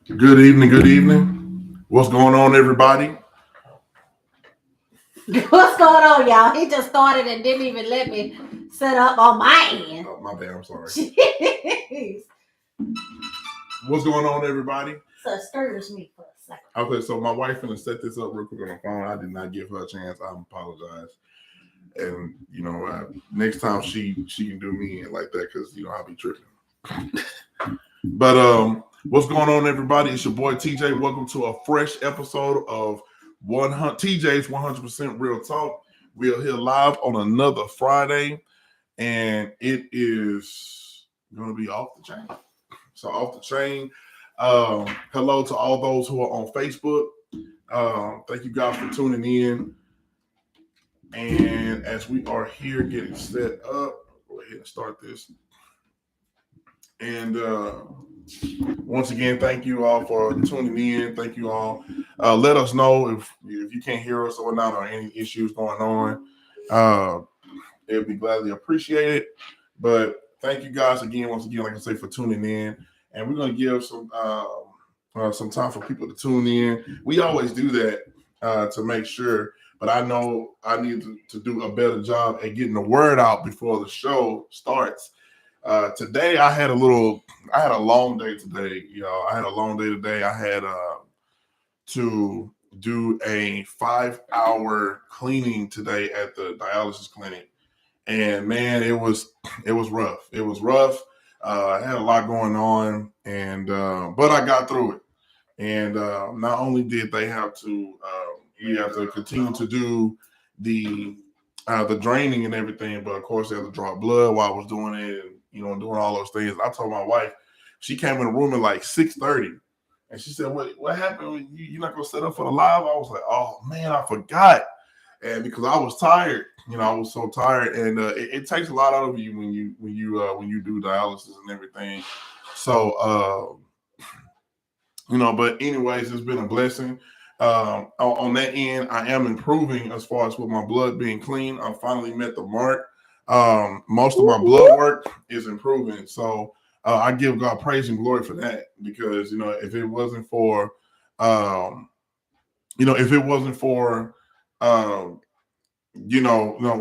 Good evening, good evening. What's going on, everybody? What's going on, y'all? He just started and didn't even let me set up on my end. Oh, my bad, I'm sorry. Jeez. What's going on, everybody? So excuse me for a second. Okay, so my wife finna set this up real quick on the phone. I did not give her a chance. I apologize. And next time she can do me like that because I'll be tripping. But what's going on, everybody? It's your boy TJ. Welcome to a fresh episode of TJ's 100% Real Talk. We are here live on another Friday, and it is going to be off the chain. So off the chain. Hello to all those who are on Facebook. Thank you guys for tuning in. And as we are here getting set up, go ahead and start this. And once again, thank you all for tuning in. Thank you all. Let us know if you can't hear us or not, or any issues going on. It'll be gladly appreciated. But thank you guys again, once again, like I say, for tuning in. And we're gonna give some time for people to tune in. We always do that to make sure. But I know I need to do a better job at getting the word out before the show starts. Today I had a long day today. I had a long day today. I had to do a 5-hour cleaning today at the dialysis clinic. And man, it was rough. It was rough. I had a lot going on, and but I got through it. And not only did they have to, we have to continue to do the draining and everything, but of course they had to draw blood while I was doing it, and doing all those things. I told my wife, she came in the room at like 6:30, and she said, "What happened? You're not gonna set up for the live?" I was like, "Oh man, I forgot." And because I was tired, I was so tired, and it takes a lot out of you when you do dialysis and everything. So, but anyways, it's been a blessing. On that end, I am improving as far as with my blood being clean. I finally met the mark. Most of my blood work is improving, so I give God praise and glory for that. Because if it wasn't for, if it wasn't for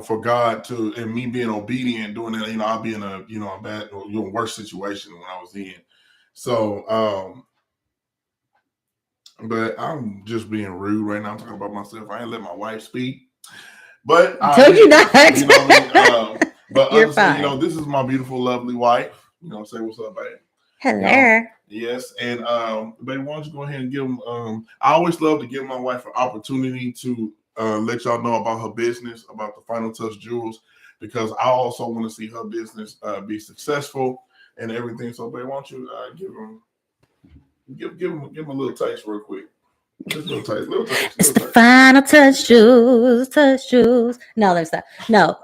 for God to and me being obedient doing that, I'd be in a a bad worse situation when I was in. So but I'm just being rude right now. I'm talking about myself. I ain't let my wife speak. But Told you not. You know what I mean? But You're honestly, fine. this is my beautiful, lovely wife. Say what's up, babe. Hello. Yes, and baby, why don't you go ahead and give them? I always love to give my wife an opportunity to let y'all know about her business, about the Final Touch Jewels, because I also want to see her business be successful and everything. So, baby, why don't you give them a little taste real quick. Just a little taste. It's the Final Touch Jewels. No, there's that. No,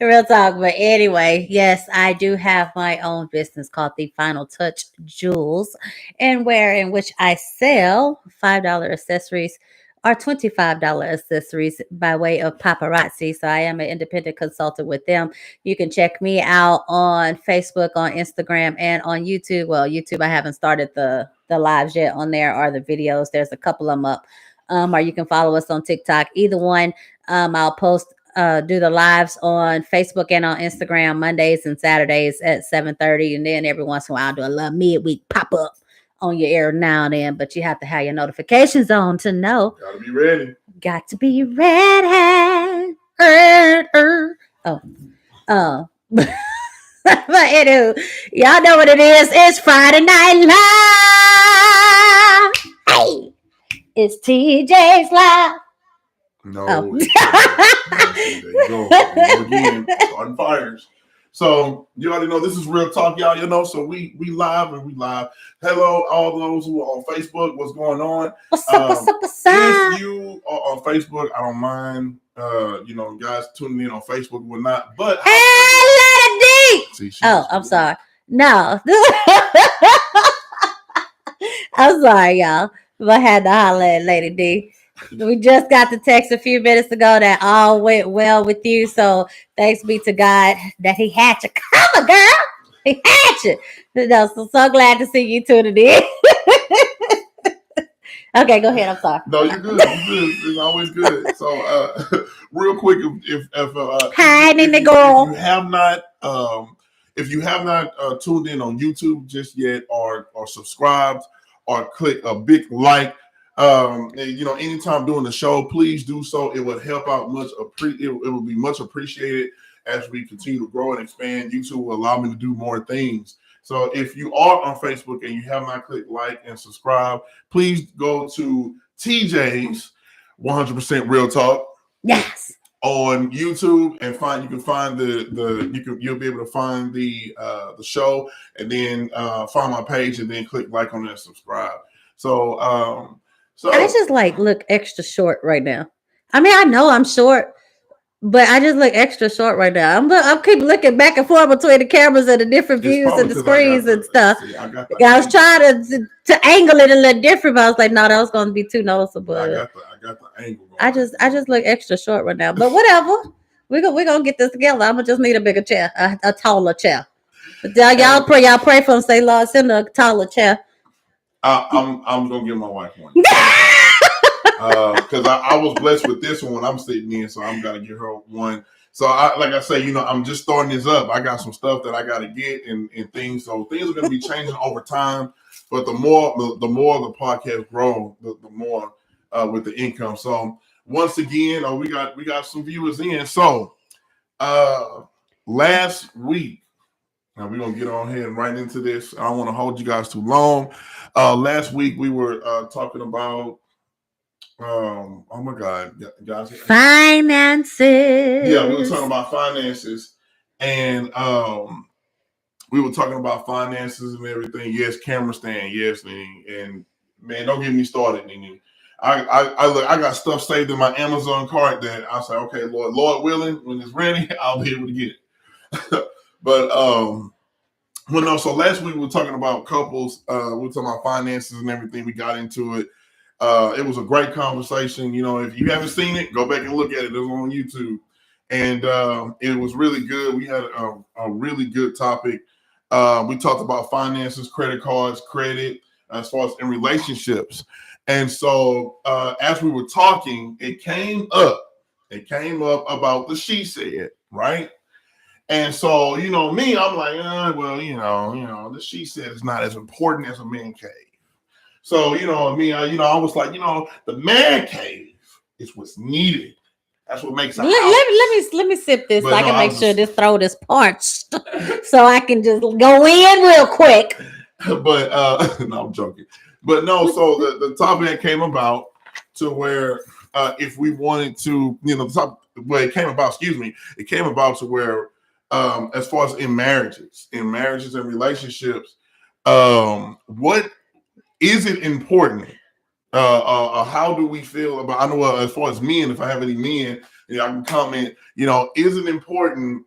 real talk. But anyway, yes, I do have my own business called the Final Touch Jewels, and in which I sell $5 accessories or $25 accessories by way of paparazzi. So I am an independent consultant with them. You can check me out on Facebook, on Instagram, and on YouTube. Well, YouTube, I haven't started the lives yet on there or the videos. There's a couple of them up. Or you can follow us on TikTok. Either one. I'll post do the lives on Facebook and on Instagram Mondays and Saturdays at 7:30. And then every once in a while I'll do a little midweek pop up on your ear now and then, but you have to have your notifications on to know. Gotta be ready. Got to be ready. Oh. But anywho, y'all know what it is. It's Friday Night Live. Hey, it's TJ's Live. No, there you go. Again, starting fires. So you already know this is real talk, y'all. So we live and we live. Hello, all those who are on Facebook. What's going on? What's up? If you are on Facebook, I don't mind. Guys tuning in on Facebook and whatnot. But hey, Lady D. I'm sorry. No, I'm sorry, y'all. But I had to holler at Lady D. We just got the text a few minutes ago that all went well with you. So thanks be to God that He had to cover, girl. He had you. No, so glad to see you tuning in. Okay, go ahead. I'm sorry. No, you're good. You're good. It's always good. So, real quick, Hi, Nina if girl. you have not, if you have not tuned in on YouTube just yet, or subscribed, or click a big like, you know, anytime doing the show, please do so. It would help out much. It will be much appreciated as we continue to grow and expand. YouTube will allow me to do more things. So if you are on Facebook and you have not clicked like and subscribe, please go to TJ's 100% Real Talk Yes. on YouTube and you can find you'll be able to find the show, and then find my page and then click like on it and subscribe. So I just like look extra short right now. I mean, I know I'm short, but I just look extra short right now. I'm keep looking back and forth between the cameras and the different views and the screens and stuff. I was trying to angle it a little different, but I was like, no, that was going to be too noticeable. I got the angle. I just look extra short right now, but whatever. We're gonna get this together. I'm gonna just need a bigger chair, a taller chair. But y'all pray for him. Say, Lord, send a taller chair. I'm gonna give my wife one. Because I was blessed with this one I'm sitting in, so I'm gonna give her one. So like I say, you know, I'm just starting this up. I got some stuff that I got to get and things. So things are gonna be changing over time. But the more the podcast grow, the more with the income. So once again, we got some viewers in. So last week, now we're gonna get on here and right into this. I don't want to hold you guys too long. Last week we were talking about oh my God, guys, finances. Yeah, we were talking about finances, and we were talking about finances and everything. Yes, camera stand. Yes, and man, don't get me started, Nene. I got stuff saved in my Amazon cart that I say, okay, Lord willing, when it's ready, I'll be able to get it. But well, no. So last week we were talking about couples. We were talking about finances and everything. We got into it. It was a great conversation. You know, if you haven't seen it, go back and look at it. It's on YouTube, and it was really good. We had a really good topic. We talked about finances, credit cards, credit, as far as in relationships. And so as we were talking, it came up about the she said, right? And so, you know, me, I'm like, well, you know, the she said is not as important as a man cave. So, you know, me, I was like, you know, the man cave is what's needed. That's what makes a house. Let me sip this so I can make sure this throat is parched, so I can just go in real quick. But no, I'm joking. But no, so the topic came about to where if we wanted to, you know, it came about to where as far as in marriages and relationships, what is it important? How do we feel about? I know as far as men, if I have any men, you know, I can comment. You know, is it important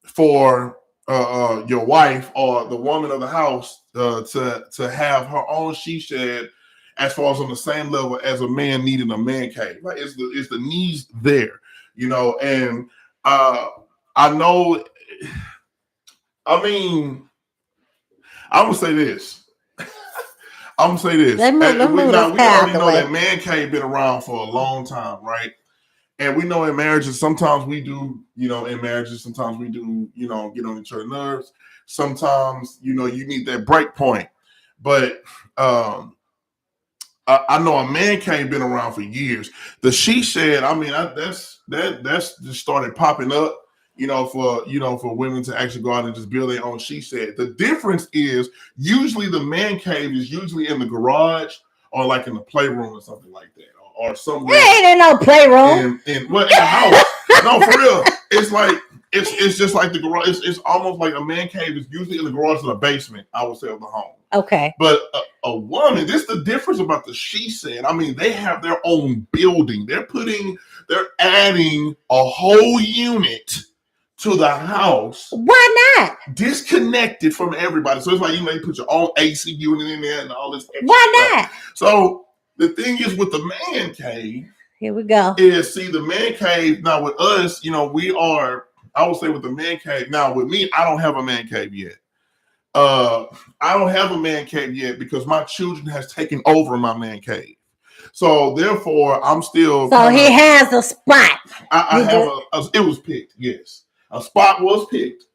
for your wife or the woman of the house to have her own she shed, as far as on the same level as a man needing a man cave? Like, is the needs there? You know, and I know. I mean, I'm gonna say this. We already know that man cave been around for a long time, right? And we know in marriages, sometimes we do, you know, sometimes we do, you know, get on each other's nerves. Sometimes, you know, you need that break point. But I know a man cave been around for years. The she shed, I mean, that's just started popping up. You know, for women to actually go out and just build their own she shed. The difference is usually the man cave is usually in the garage or like in the playroom or something like that, or somewhere. Ain't in no playroom. In the house. No, for real. It's like it's just like the garage. It's almost like a man cave is usually in the garage or the basement, I would say, of the home. Okay. But a woman, this is the difference about the she said. I mean, they have their own building. They're adding a whole unit to the house. Why not? Disconnected from everybody. So it's like, you know, you put your own AC unit in there and all this extra Why not? stuff. So the thing is with the man cave. Here we go. Is, see, the man cave, now with us, you know, we are I would say with the man cave. Now with me, I don't have a man cave yet. I don't have a man cave yet because my children has taken over my man cave. So therefore, I'm still. So he has a spot. I have it was picked. Yes, a spot was picked,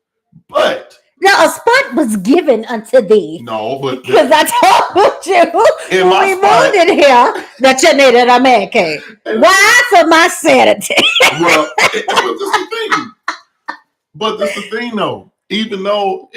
but now a spot was given unto thee. No, but because I told you when we moved in here that you needed a man cave. Why? For my sanity. Well, but this is the thing. But this is the thing, though. Even though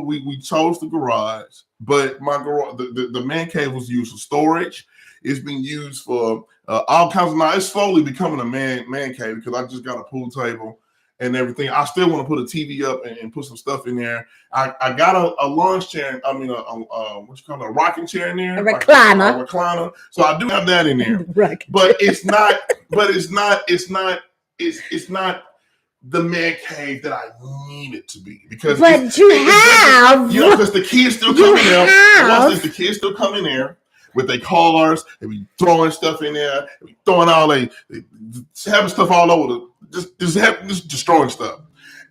we chose the garage, but my garage, the man cave was used for storage. It's been used for all kinds of. Now it's slowly becoming a man cave because I just got a pool table and everything. I still want to put a TV up and put some stuff in there. I got a launch chair. I mean, what you call it, a rocking chair in there, a recliner. A recliner. So I do have that in there. Right. But it's not. It's not the man cave that I need it to be because. But you have, because the kids still come in there. The kids still come in there with their collars. They be throwing stuff in there. They be throwing all they having stuff all over just destroying stuff.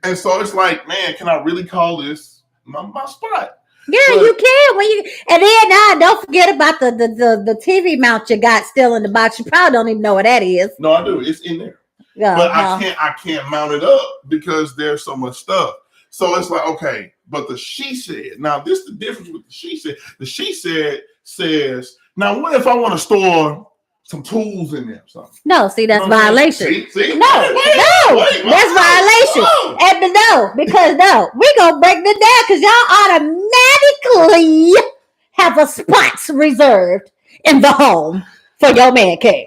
And so it's like, man, can I really call this my spot? Yeah, but you can. And then now don't forget about the TV mount you got still in the box. You probably don't even know what that is. No, I do. It's in there. Yeah, but I can't mount it up because there's so much stuff. So it's like, okay, but the she said. Now, this is the difference with the she said. The she said says, now what if I want to store some tools in there or something? No, see, that's violation. See? That's violation. Because we're going to break this down because y'all automatically have a spot reserved in the home for your man cave.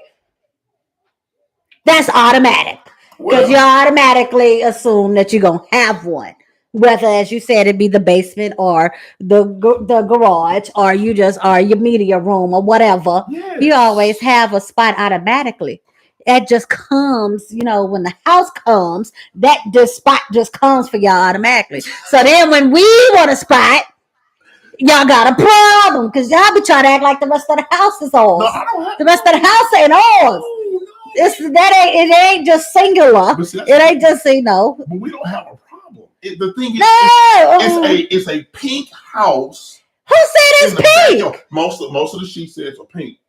That's automatic. Because you automatically assume that you're going to have one. Whether, as you said, it be the basement or the garage or your media room or whatever. Yes. You always have a spot automatically. That just comes, when the house comes, this spot just comes for y'all automatically. So then when we want a spot, y'all got a problem because y'all be trying to act like the rest of the house is ours. No, the rest of the house ain't ours. It ain't just singular. It ain't just But we don't have a problem. The thing is, it's a pink house. Who said it's pink? Most of the sheet sets are pink,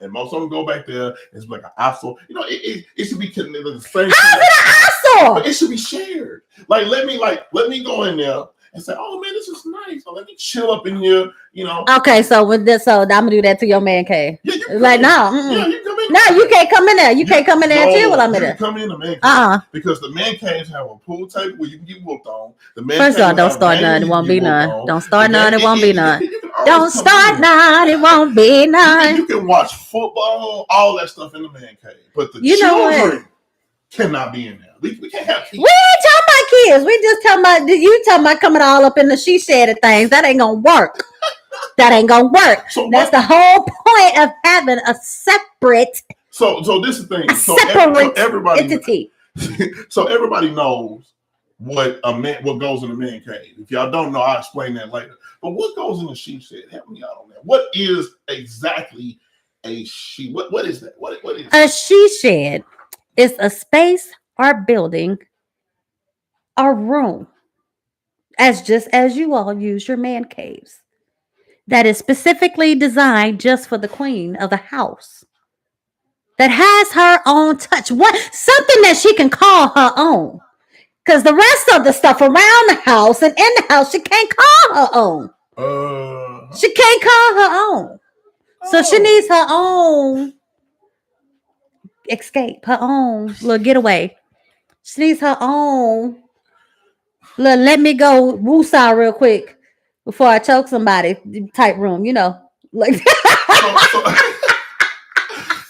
and most of them go back there. It's like an eyesore. It should be connected to the same. How's it an eyesore? But it should be shared. Let me go in there and say, "Oh man, this is nice. So let me chill up in here." Okay, so I'm gonna do that to your man cave. Yeah, you like no. Yeah, you come in. No, you can't come in there. You can't come in there and chill while I'm in there. Come in the man cave. Because the man caves have a pool table where you can get whooped on. The man First of all, don't start none. It won't be none. Don't start none. It won't be none. Don't start none. It won't be none. You can watch football, all that stuff in the man cave. But the children cannot be in there. We can't have kids. We ain't talking about kids. We just talking about coming all up in the she shed of things. That ain't gonna work. That ain't gonna work. So that's the whole point of having a separate. So this is the thing. So everybody entity. So everybody knows what goes in the man cave. If y'all don't know, I'll explain that later. But what goes in the she shed? Help me out on that. What is exactly a she? What is that? What is a she shed? Is a space or building or room, just as you all use your man caves, that is specifically designed just for the queen of the house, that has her own touch, something that she can call her own, because the rest of the stuff around the house and in the house she can't call her own. She can't call her own. So she needs her own escape, her own little getaway. She needs her own little let me go woosah real quick before I choke somebody type room, like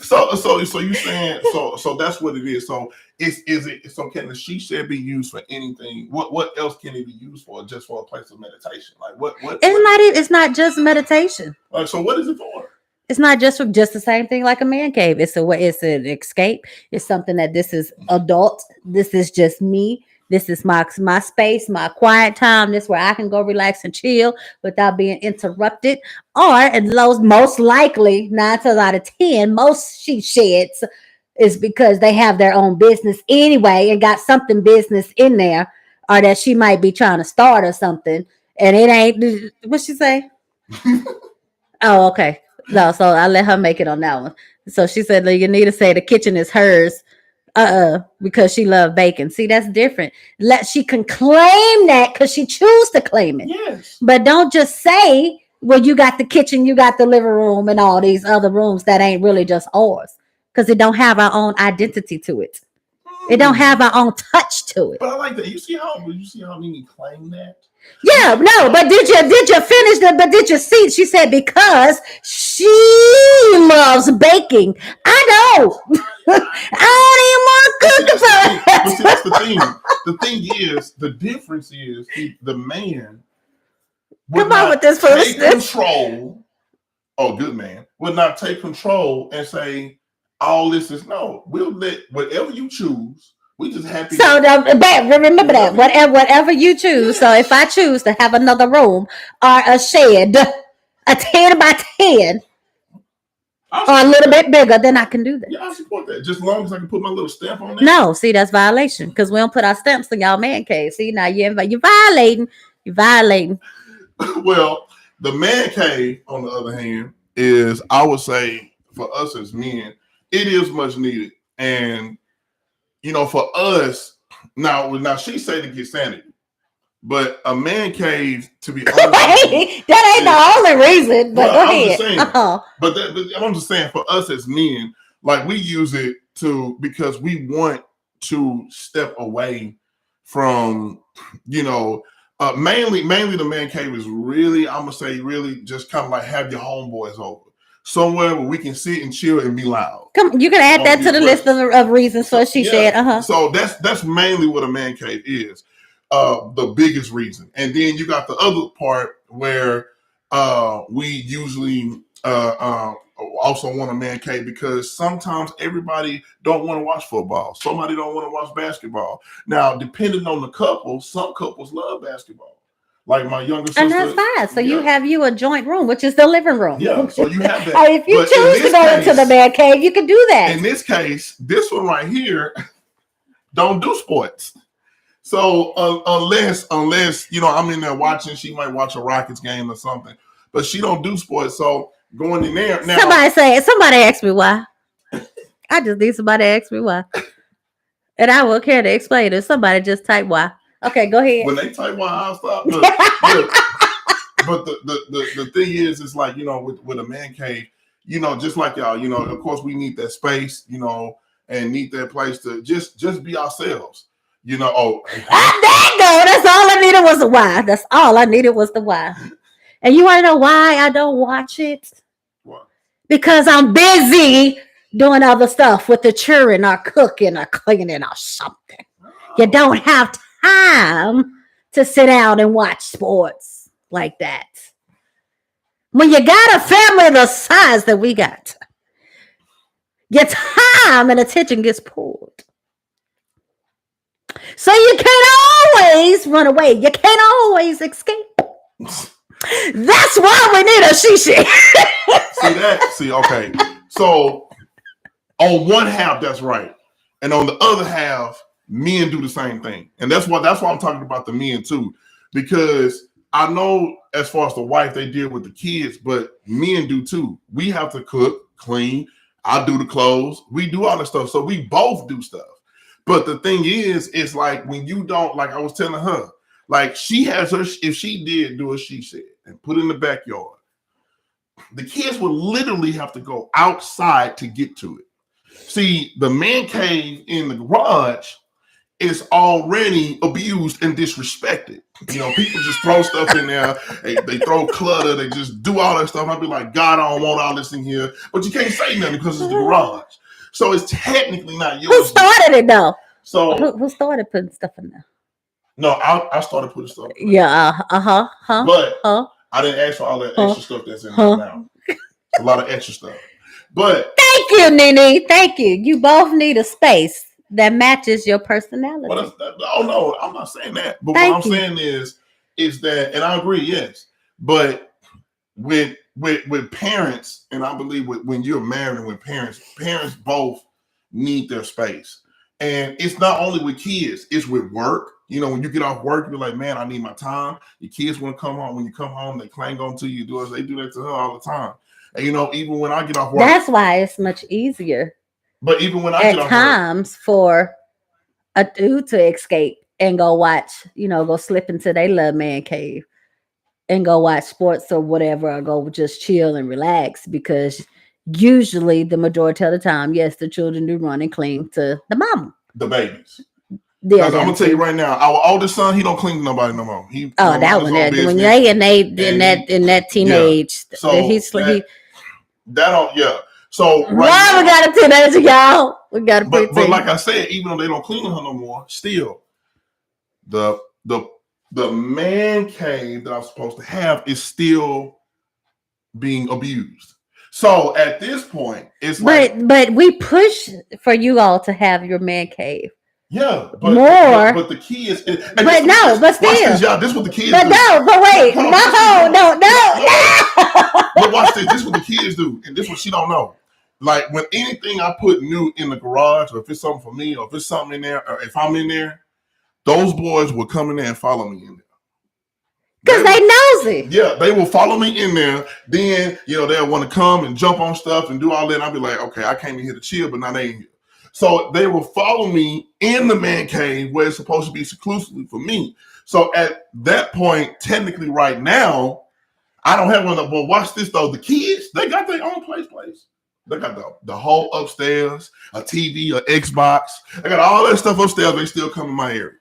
so you saying so that's what it is. So can the she shed be used for anything? What else can it be used for? Just for a place of meditation? Like what it's not just meditation. So what is it for? It's not just the same thing like a man cave. It's an escape. It's something that this is adult. This is just me. This is my space, my quiet time. This is where I can go relax and chill without being interrupted. Or, and most likely, 9 times out of 10, most she sheds is because they have their own business anyway and got something business in there, or that she might be trying to start or something. And it ain't what she say? Oh, okay. No, so I let her make it on that one. So she said, "You need to say the kitchen is hers, because she loved bacon." See, that's different. She can claim that because she choose to claim it. Yes. But don't just say, "Well, you got the kitchen, you got the living room, and all these other rooms that ain't really just ours," because it don't have our own identity to it. It don't have our own touch to it. But I like that. You see how many claim that? Yeah, no, but did you finish that? But did you see? She said because she loves baking. I don't. I don't even want to cook for her. But see, that's the thing. The thing is, the difference is the man would Come on not with this take foolishness. control. Oh, good man would not take control and say all this is no. We'll let whatever you choose. We just happy. So remember that whatever you choose. So if I choose to have another room or a shed, a 10 by 10, or a little bit bigger, then I can do that. Yeah, I support that. Just as long as I can put my little stamp on that. No, see, that's violation because we don't put our stamps in y'all man cave. See, now you're violating. You're violating. Well, the man cave, on the other hand, is, I would say, for us as men, it is much needed. And for us, now she said to get sanity, but a man cave, to be honest, that ain't the only reason. But go ahead. But I'm just saying, for us as men, like we use it because we want to step away from, mainly the man cave is really, I'm gonna say, really just kind of like have your homeboys over. Somewhere where we can sit and chill and be loud. You can add that to the list of reasons. So she said, So that's mainly what a man cave is, the biggest reason. And then you got the other part where we usually also want a man cave because sometimes everybody don't want to watch football. Somebody don't want to watch basketball. Now, depending on the couple, some couples love basketball. Like my younger sister. And that's fine. So you have a joint room, which is the living room. Yeah, so you have that. If you choose to go into the man cave, you can do that. In this case, this one right here don't do sports. So unless I'm in there watching, she might watch a Rockets game or something, but she don't do sports. So going in there now. Somebody asked me why. I just need somebody to ask me why, and I will care to explain it. Somebody just type why. Okay, go ahead. When they type why, I'll stop. Look, but the thing is, it's like, with a man cave, just like y'all, of course we need that space, and need that place to just be ourselves, Oh, there you go. That's all I needed was the why. That's all I needed was the why. And you want to know why I don't watch it? What? Because I'm busy doing other stuff with the children or cooking or cleaning or something. You don't have time to sit down and watch sports like that. When you got a family the size that we got, your time and attention gets pulled. So you can't always run away. You can't always escape. That's why we need a shishi. Okay. So on one half, that's right. And on the other half, men do the same thing. And that's why I'm talking about the men too. Because I know as far as the wife, they deal with the kids, but men do too. We have to cook, clean. I do the clothes. We do all the stuff. So we both do stuff. But the thing is, it's like when you don't, like I was telling her, like she has her, if she did do what she said and put it in the backyard, the kids would literally have to go outside to get to it. See, the man cave in the garage is already abused and disrespected. People just throw stuff in there. They throw clutter. They just do all that stuff. I'd be like, God, I don't want all this in here. But you can't say nothing because it's the garage. So it's technically not yours. Who started it though? So who started putting stuff in there? No, I started putting stuff in there. Yeah, But I didn't ask for all that extra stuff that's in there now. A lot of extra stuff. But thank you, Nene. Thank you. You both need a space that matches your personality. Oh no, I'm not saying that. But what I'm saying is that, and I agree, yes. But with parents, and I believe when you're married and with parents both need their space. And it's not only with kids, it's with work. You know, when you get off work, you're like, man, I need my time. Your kids want to come home. When you come home, they clang on to you. They do that to her all the time. And, you know, even when I get off work. That's why it's much easier. But even when I at get off times work, for a dude to escape and go watch, you know, go slip into their love man cave and go watch sports or whatever, or go just chill and relax, because usually the majority of the time, yes, the children do run and cling to the mama. The babies. Yeah, I'm gonna tell you right now, our oldest son, he don't cling to nobody no more. That one there, when they in that teenage, yeah. So So right now, we got a teenager, y'all. We got a but like I said, even though they don't clean her no more, still the man cave that I'm supposed to have is still being abused. So at this point, it's but we push for you all to have your man cave. Yeah, but the key is. But still, this, y'all. This is what the kids do. But wait, no. But watch this. This is what the kids do, and this is what she don't know. Like when anything I put new in the garage, or if it's something for me, or if it's something in there, or if I'm in there, those boys will come in there and follow me in there. Because they nosy. Yeah, they will follow me in there. Then, you know, they'll want to come and jump on stuff and do all that. And I'll be like, okay, I came in here to chill, but now they ain't here. So they will follow me in the man cave where it's supposed to be exclusively for me. So at that point, technically right now, I don't have one. But watch this though. The kids, they got their own place. They got the whole upstairs, a TV, an Xbox. They got all that stuff upstairs. They still come in my area.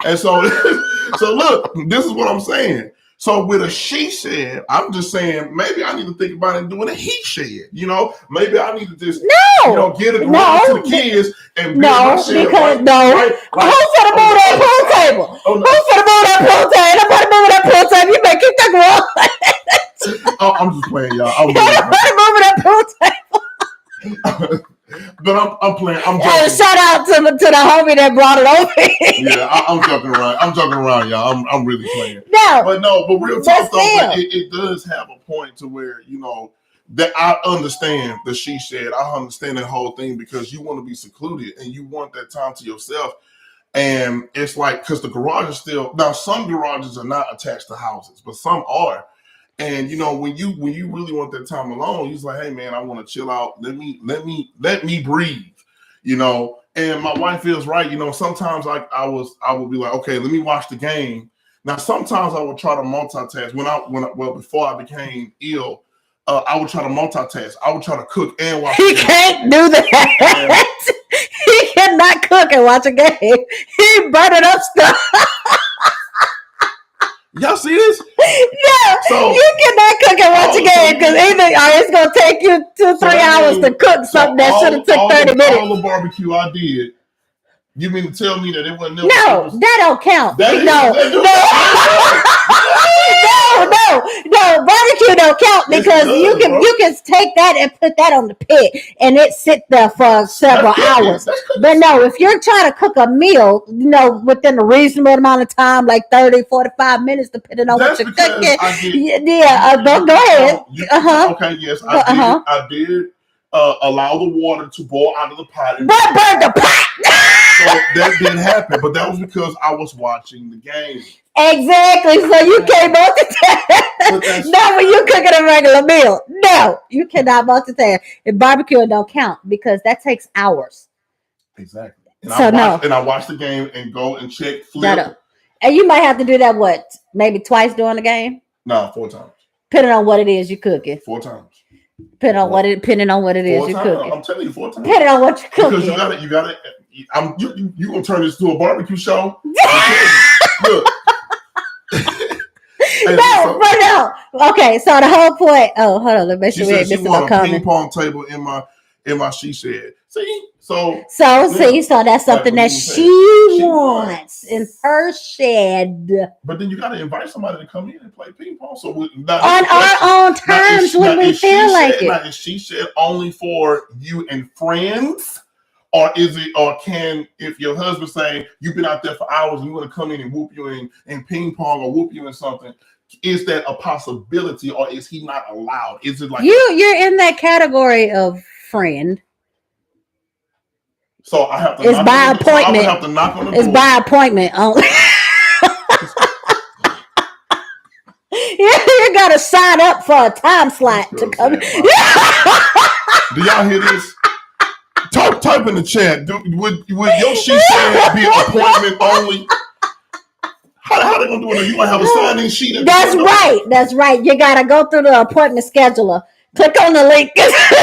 And so, so look, this is what I'm saying. So with a she shed, I'm just saying maybe I need to think about it doing a he shed. You know, maybe I need to just get it right to the kids and build my shed. Who's gonna move that pool table? Who's gonna move that pool table? Nobody move that pool table. You better keep that going. I'm just playing, y'all. Nobody move that pool table. But I'm playing. I'm joking. Shout out to the homie that brought it over. Yeah, I'm joking around. I'm joking around, y'all. I'm really playing. But real talk though. It does have a point to where, you know, that I understand the she shed. I understand that whole thing because you want to be secluded and you want that time to yourself. And it's like, because the garage is still, now some garages are not attached to houses, but some are. And you know, when you really want that time alone, you're like, hey man, I want to chill out. Let me breathe, you know. And my wife is right, you know. Sometimes I would be like, okay, let me watch the game. Now sometimes I would try to multitask. Before I became ill, I would try to multitask. I would try to cook and watch. He can't do that. He cannot cook and watch a game. He burning up stuff. Y'all see this? Yeah. So you cannot cook and watch a game because either it's gonna take you 2-3 hours to cook something that should have took 30 minutes. All the barbecue I did. You mean to tell me that it wasn't? No, that don't count. No, barbecue don't count because you can take that and put that on the pit and it sit there for several hours. But no, if you're trying to cook a meal, you know, within a reasonable amount of time, like 30-45 minutes, depending on what you're cooking. Go ahead. Okay, yes, I did allow the water to boil out of the pot. But burn the pot. So that didn't happen, but that was because I was watching the game. Exactly. So you can't multitask. Not when you're cooking a regular meal. No, you cannot multitask. And barbecue don't count because that takes hours. Exactly. And I watch the game and go and check flip. And you might have to do that maybe twice during the game? No, 4 times. Depending on what it is you're cooking. 4 times. Depending on what it is you're cooking. I'm telling you 4 times. Depending on what you're cooking. Because you got it. You gonna turn this to a barbecue show? Look. No. Okay, so the whole point. Oh, hold on. Let me make sure we ain't missing no comment. Ping pong table in my she shed. See, so that's something that she wants in her shed. But then you got to invite somebody to come in and play ping pong. So on our own terms when we feel like it. Now, is she shed only for you and friends? Or is it, if your husband saying you've been out there for hours and you want to come in and whoop you in ping pong or whoop you in something, is that a possibility or is he not allowed? Is it like you're in that category of friend? So I have to. It's by appointment. So I would have to knock on the door. It's by appointment only. You gotta sign up for a time slot to come. Do y'all hear this? Type in the chat. Would your she said be appointment only? How they gonna do it? You might have a sign-in sheet. That's right. That's right. You gotta go through the appointment scheduler. Click on the link.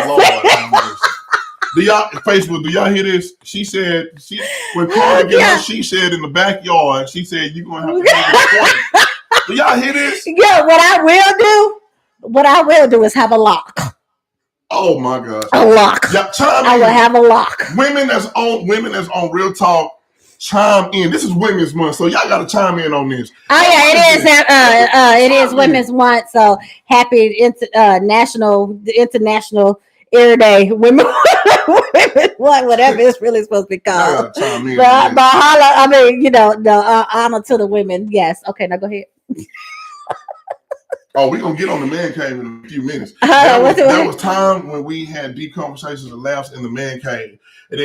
Lord, do y'all Facebook? Do y'all hear this? She said when Carla get her, she said in the backyard. She said you're gonna have to make an appointment. Do y'all hear this? Yeah. What I will do is have a lock. Oh my gosh. A lock. I will have a lock. Women that's on Real Talk, chime in. This is Women's Month, so y'all gotta chime in on this. Oh yeah, it is Women's Month. So happy international Air Day, women, whatever it's really supposed to be called. But holla, I mean, honor to the women. Yes. Okay, now go ahead. Oh, we're gonna get on the man cave in a few minutes. That was time when we had deep conversations and laughs in the man cave. And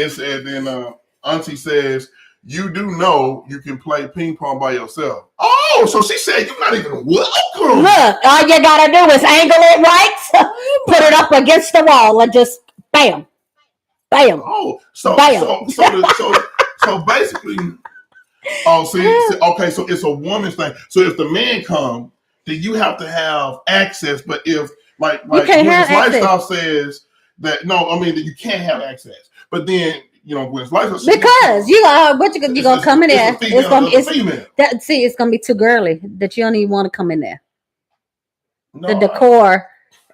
then Auntie says, you do know you can play ping pong by yourself. Oh, so she said you're not even welcome. Look, all you gotta do is angle it right, put it up against the wall, and just bam, bam. Oh, so bam. So basically, okay, so it's a woman's thing. So if the man comes, then you have to have access. But if like Lifestyle says that that you can't have access. But then Gwen's Lifestyle says because you gonna come in there. It's gonna be too girly that you don't even want to come in there. No, the decor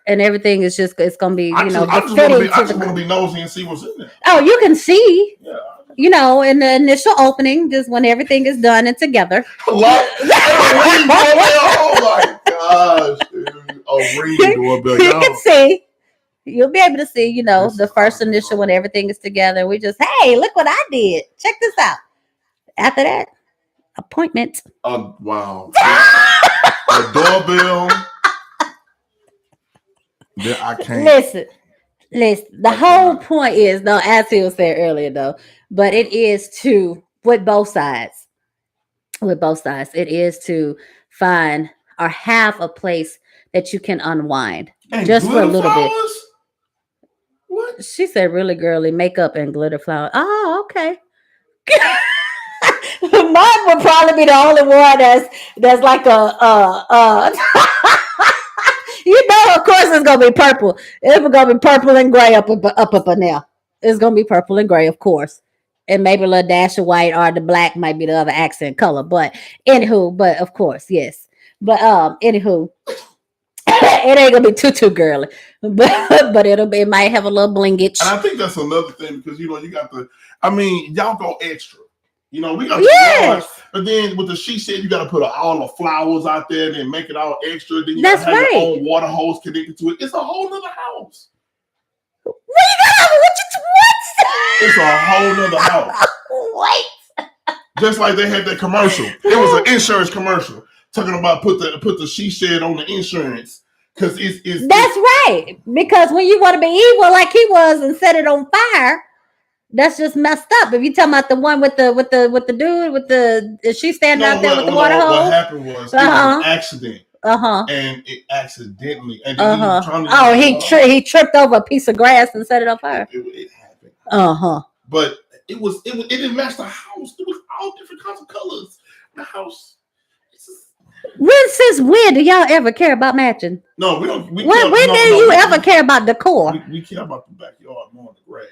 and everything is just it's gonna be I just want to be nosy and see what's in there. Oh, you can see. Yeah. In the initial opening, just when everything is done and together. Oh my gosh, dude. Oh, ring doorbell. You can see. You'll be able to see, the first initial when everything is together. We just, hey, look what I did. Check this out. After that, appointment. Wow. A doorbell. I can't. Listen. The whole point is, though, as he was saying earlier, though, but it is with both sides, it is to find or have a place that you can unwind and just for a little bit. What? She said really girly makeup and glitter flowers. Oh, okay. Mine would probably be the only one that's like of course it's gonna be purple. It's gonna be purple and gray up in there. It's gonna be purple and gray, of course. And maybe a little dash of white or the black might be the other accent color. But of course, yes. But anywho, it ain't gonna be too girly. But it might have a little blingage. And I think that's another thing because you got y'all go extra. We got yes. But then with the she said you got to put all the flowers out there and make it all extra. Then you that's have right. your own water hose connected to it. It's a whole nother house. What? It's a whole nother house. Wait. Just like they had that commercial. It was an insurance commercial talking about put the she said on the insurance because it's that's right. Because when you want to be evil like he was and set it on fire. That's just messed up. If you talking about the one with the dude with is she standing out there with the water hose? What happened was it was an accident. And it accidentally. And he tripped over a piece of grass and set it on fire. It happened. But it didn't match the house. It was all different kinds of colors. The house. Since when do y'all ever care about matching? No, we don't. When did you ever care about decor? We care about the backyard more than the grass.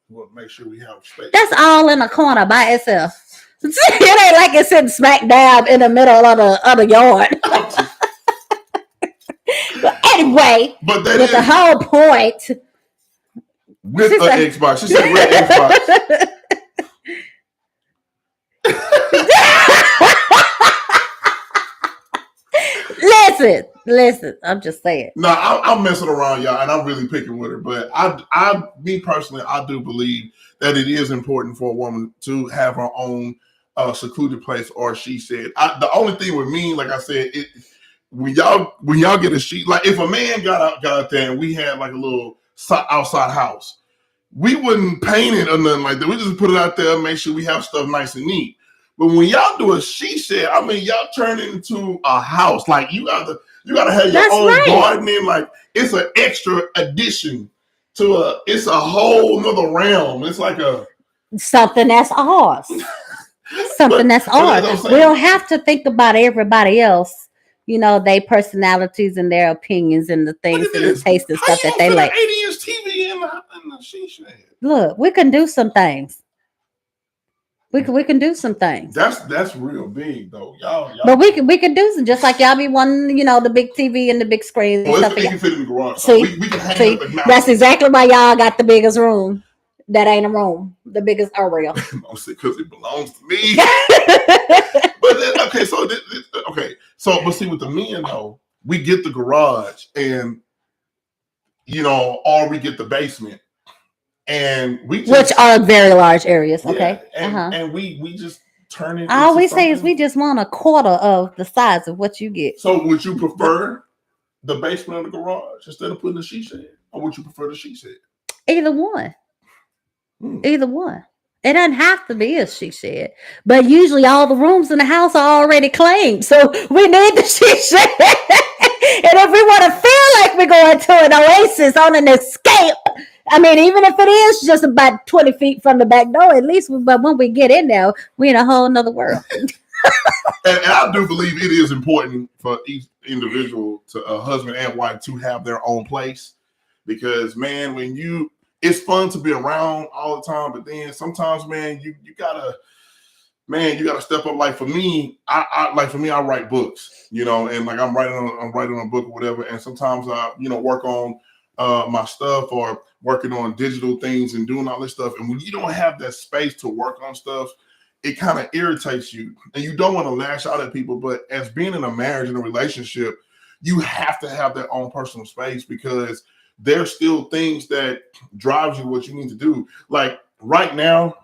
We want to make sure we have space. That's all in a corner by itself. It ain't like it's sitting smack dab in the middle of the yard. But anyway, with the whole point. With an Xbox. She said with Xbox. Listen, I'm just saying. No, I'm messing around, y'all, and I'm really picking with her. But me personally, I do believe that it is important for a woman to have her own secluded place, or she said. The only thing with me, like I said, when y'all get a sheet, like if a man got out there and we had like a little outside house, we wouldn't paint it or nothing like that. We just put it out there, make sure we have stuff nice and neat. But when y'all do a she shed, I mean, y'all turn it into a house. Like you gotta have your That's own right. gardening. Like it's an extra addition to it's a whole nother realm. It's like something that's ours. Something that's ours. We don't have to think about everybody else. You know, their personalities and their opinions and the things and the taste and stuff that they like. 80-inch TV in the she shed. Look, we can do some things. We can do some things. That's real big though, y'all. But we can do some, just like y'all be wanting, you know, the big TV and the big screen and stuff. It can fit in the garage. See, we can hang up and that's exactly why y'all got the biggest room. That ain't a room. The biggest area. Because it belongs to me. But okay, but see, with the men though, we get the garage and you know, or we get the basement, and we just, which are very large areas. Okay, and we just turn it. All we say is we just want a quarter of the size of what you get. So would you prefer the basement or the garage instead of putting the she shed, or would you prefer the she shed? Either one. Either one. It doesn't have to be a she shed, but usually all the rooms in the house are already claimed, so we need the she shed. And if we want to feel like we're going to an oasis on an escape, I mean, even if it is just about 20 feet from the back door, at least, but when we get in there, we're in a whole nother world. and I do believe it is important for each individual, to a husband and wife, to have their own place, because man, it's fun to be around all the time, but then sometimes, man, you gotta step up. Like for me, I write books, you know, and like I'm writing a book or whatever, and sometimes I, you know, work on my stuff or working on digital things and doing all this stuff. And when you don't have that space to work on stuff, it kind of irritates you, and you don't want to lash out at people. But as being in a marriage and a relationship, you have to have that own personal space, because there's still things that drives you what you need to do. Like right now,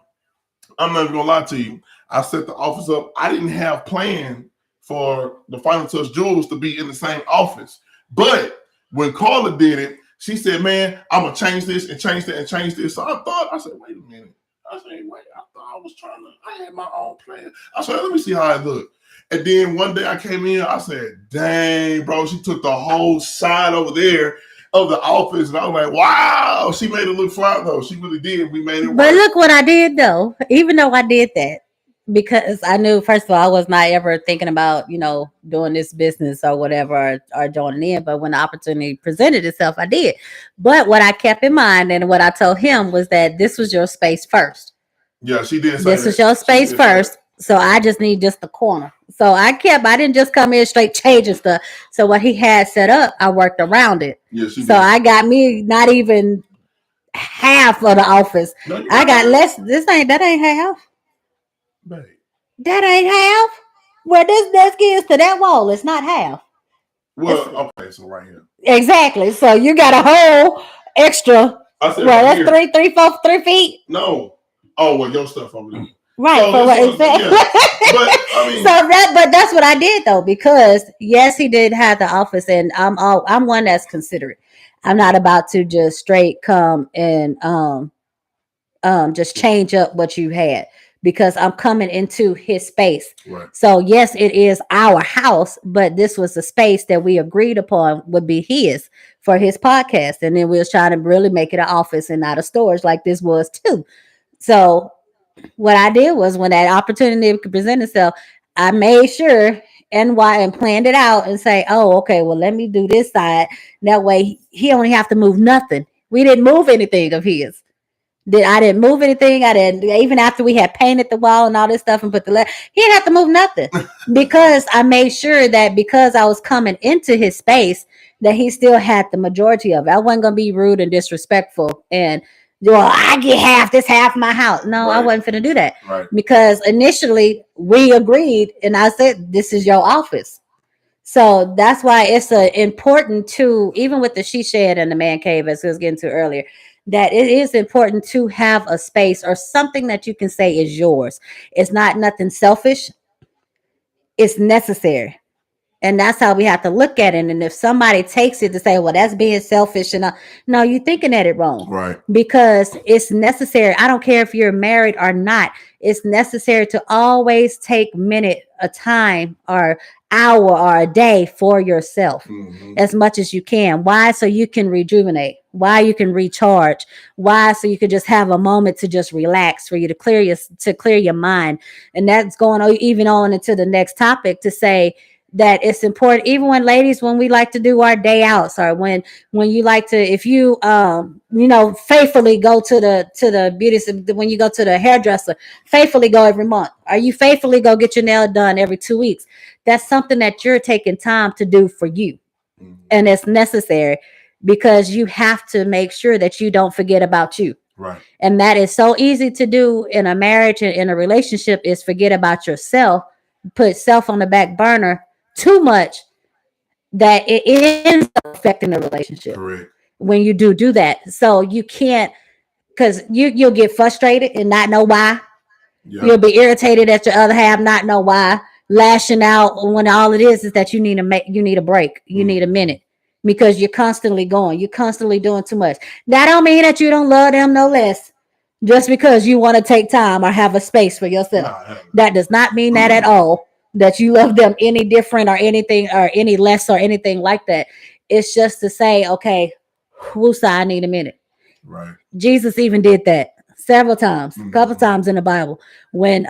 I'm not even gonna lie to you. I set the office up. I didn't have planned for the Final Touch Jewels to be in the same office. But when Carla did it, she said, man, I'm gonna change this and change that and change this. So I said, wait a minute. I thought I had my own plan. I said, let me see how it looked. And then one day I came in, I said, dang, bro, she took the whole side over there of the office, and I was like, wow, she made it look fly though. She really did. We made it work. But look what I did though. Even though I did that, because I knew, first of all, I was not ever thinking about, you know, doing this business or whatever, or joining in. But when the opportunity presented itself, I did. But what I kept in mind and what I told him was that this was your space first. Yeah, she did. This was your space first. So I just need just the corner. So I didn't just come in straight changing stuff. So what he had set up, I worked around it. Yeah, she did. So I got me not even half of the office. No, I got less. That ain't half. Babe. That ain't half. Where this desk is to that wall, it's not half. Well, okay, so right here. Exactly. So you got a whole extra. That's 3 feet. No. Oh, well, your stuff over there. Right. So, but that's what I did though, because yes, he did have the office, and I'm one that's considerate. I'm not about to just straight come and just change up what you had, because I'm coming into his space. Right. So yes, it is our house, but this was the space that we agreed upon would be his for his podcast, and then we was trying to really make it an office and not a storage like this was too. So what I did was, when that opportunity could present itself, I made sure and planned it out and say, oh, okay, well, let me do this side. That way he only have to move nothing. We didn't move anything of his. I didn't move anything. I didn't, even after we had painted the wall and all this stuff and put he didn't have to move nothing, because I made sure that because I was coming into his space, that he still had the majority of it. I wasn't going to be rude and disrespectful and, well, I get half my house. No, right. I wasn't finna do that. Right. Because initially we agreed, and I said, this is your office. So that's why it's important to, even with the she shed and the man cave, as I was getting to earlier, that it is important to have a space or something that you can say is yours. It's not nothing selfish. It's necessary. And that's how we have to look at it. And if somebody takes it to say, well, that's being selfish, and no, you're thinking at it wrong. Right. Because it's necessary. I don't care if you're married or not. It's necessary to always take minute, a time, or hour, or a day for yourself as much as you can. Why? So you can rejuvenate. Why? You can recharge. Why? So you can just have a moment to just relax, for you to clear your mind. And that's going even on into the next topic, to say that it's important, even when ladies, when we like to do our day outs, or when you like to, if you faithfully go to the beauty, when you go to the hairdresser, faithfully go every month, or you faithfully go get your nail done every 2 weeks. That's something that you're taking time to do for you. And it's necessary, because you have to make sure that you don't forget about you. Right. And that is so easy to do in a marriage and in a relationship, is forget about yourself, put self on the back burner too much, that it ends up affecting the relationship. Correct. When you do that. So you can't, because you'll get frustrated and not know why. Yeah. You'll be irritated at your other half, not know why, lashing out, when all it is that you need a break. You need a minute, because you're constantly doing too much. That don't mean that you don't love them no less, just because you want to take time or have a space for yourself. Nah, that does not mean that at all, that you love them any different or anything, or any less or anything like that. It's just to say, okay, woosah, I need a minute. right. Jesus even did that several times, a couple times in the Bible, when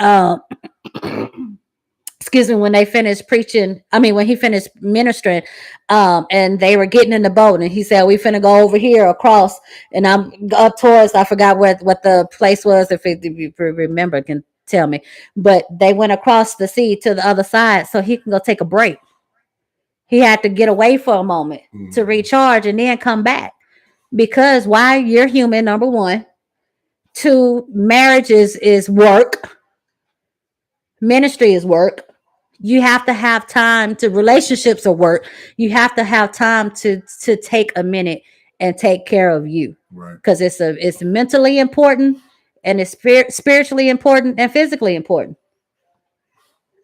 when they finished preaching, when he finished ministering, and they were getting in the boat, and he said, we finna go over here across, and I'm up towards, I forgot what the place was, if you remember, can tell me, but they went across the sea to the other side so he can go take a break. He had to get away for a moment to recharge and then come back. Because why? You're human, number one. Two, marriage is work. Ministry is work. You have to have time to, relationships are work. You have to have time to take a minute and take care of you. Right. Because it's mentally important, and it's spiritually important, and physically important.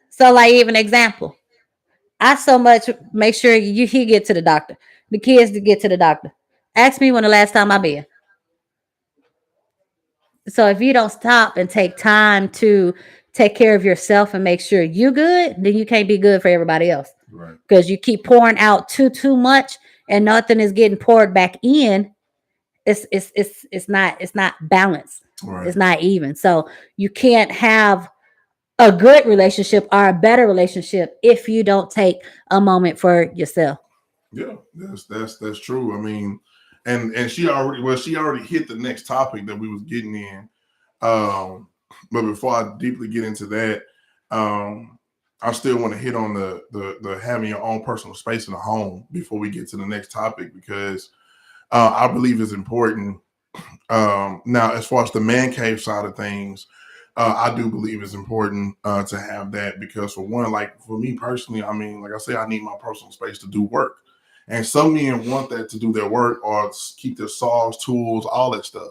So, like, even example, I so much make sure he get to the doctor. The kids to get to the doctor. Ask me when the last time I been. So if you don't stop and take time to take care of yourself and make sure you good, then you can't be good for everybody else. Right. Because you keep pouring out too much, and nothing is getting poured back in. It's not balanced. Right. It's not even. So you can't have a good relationship or a better relationship if you don't take a moment for yourself. Yeah, that's true. I mean, and she already hit the next topic that we was getting in. But before I deeply get into that, I still want to hit on the having your own personal space in the home before we get to the next topic, because I believe it's important. Now, as far as the man cave side of things, I do believe it's important to have that, because for one, like for me personally, I mean, like I say, I need my personal space to do work. And some men want that to do their work or keep their saws, tools, all that stuff.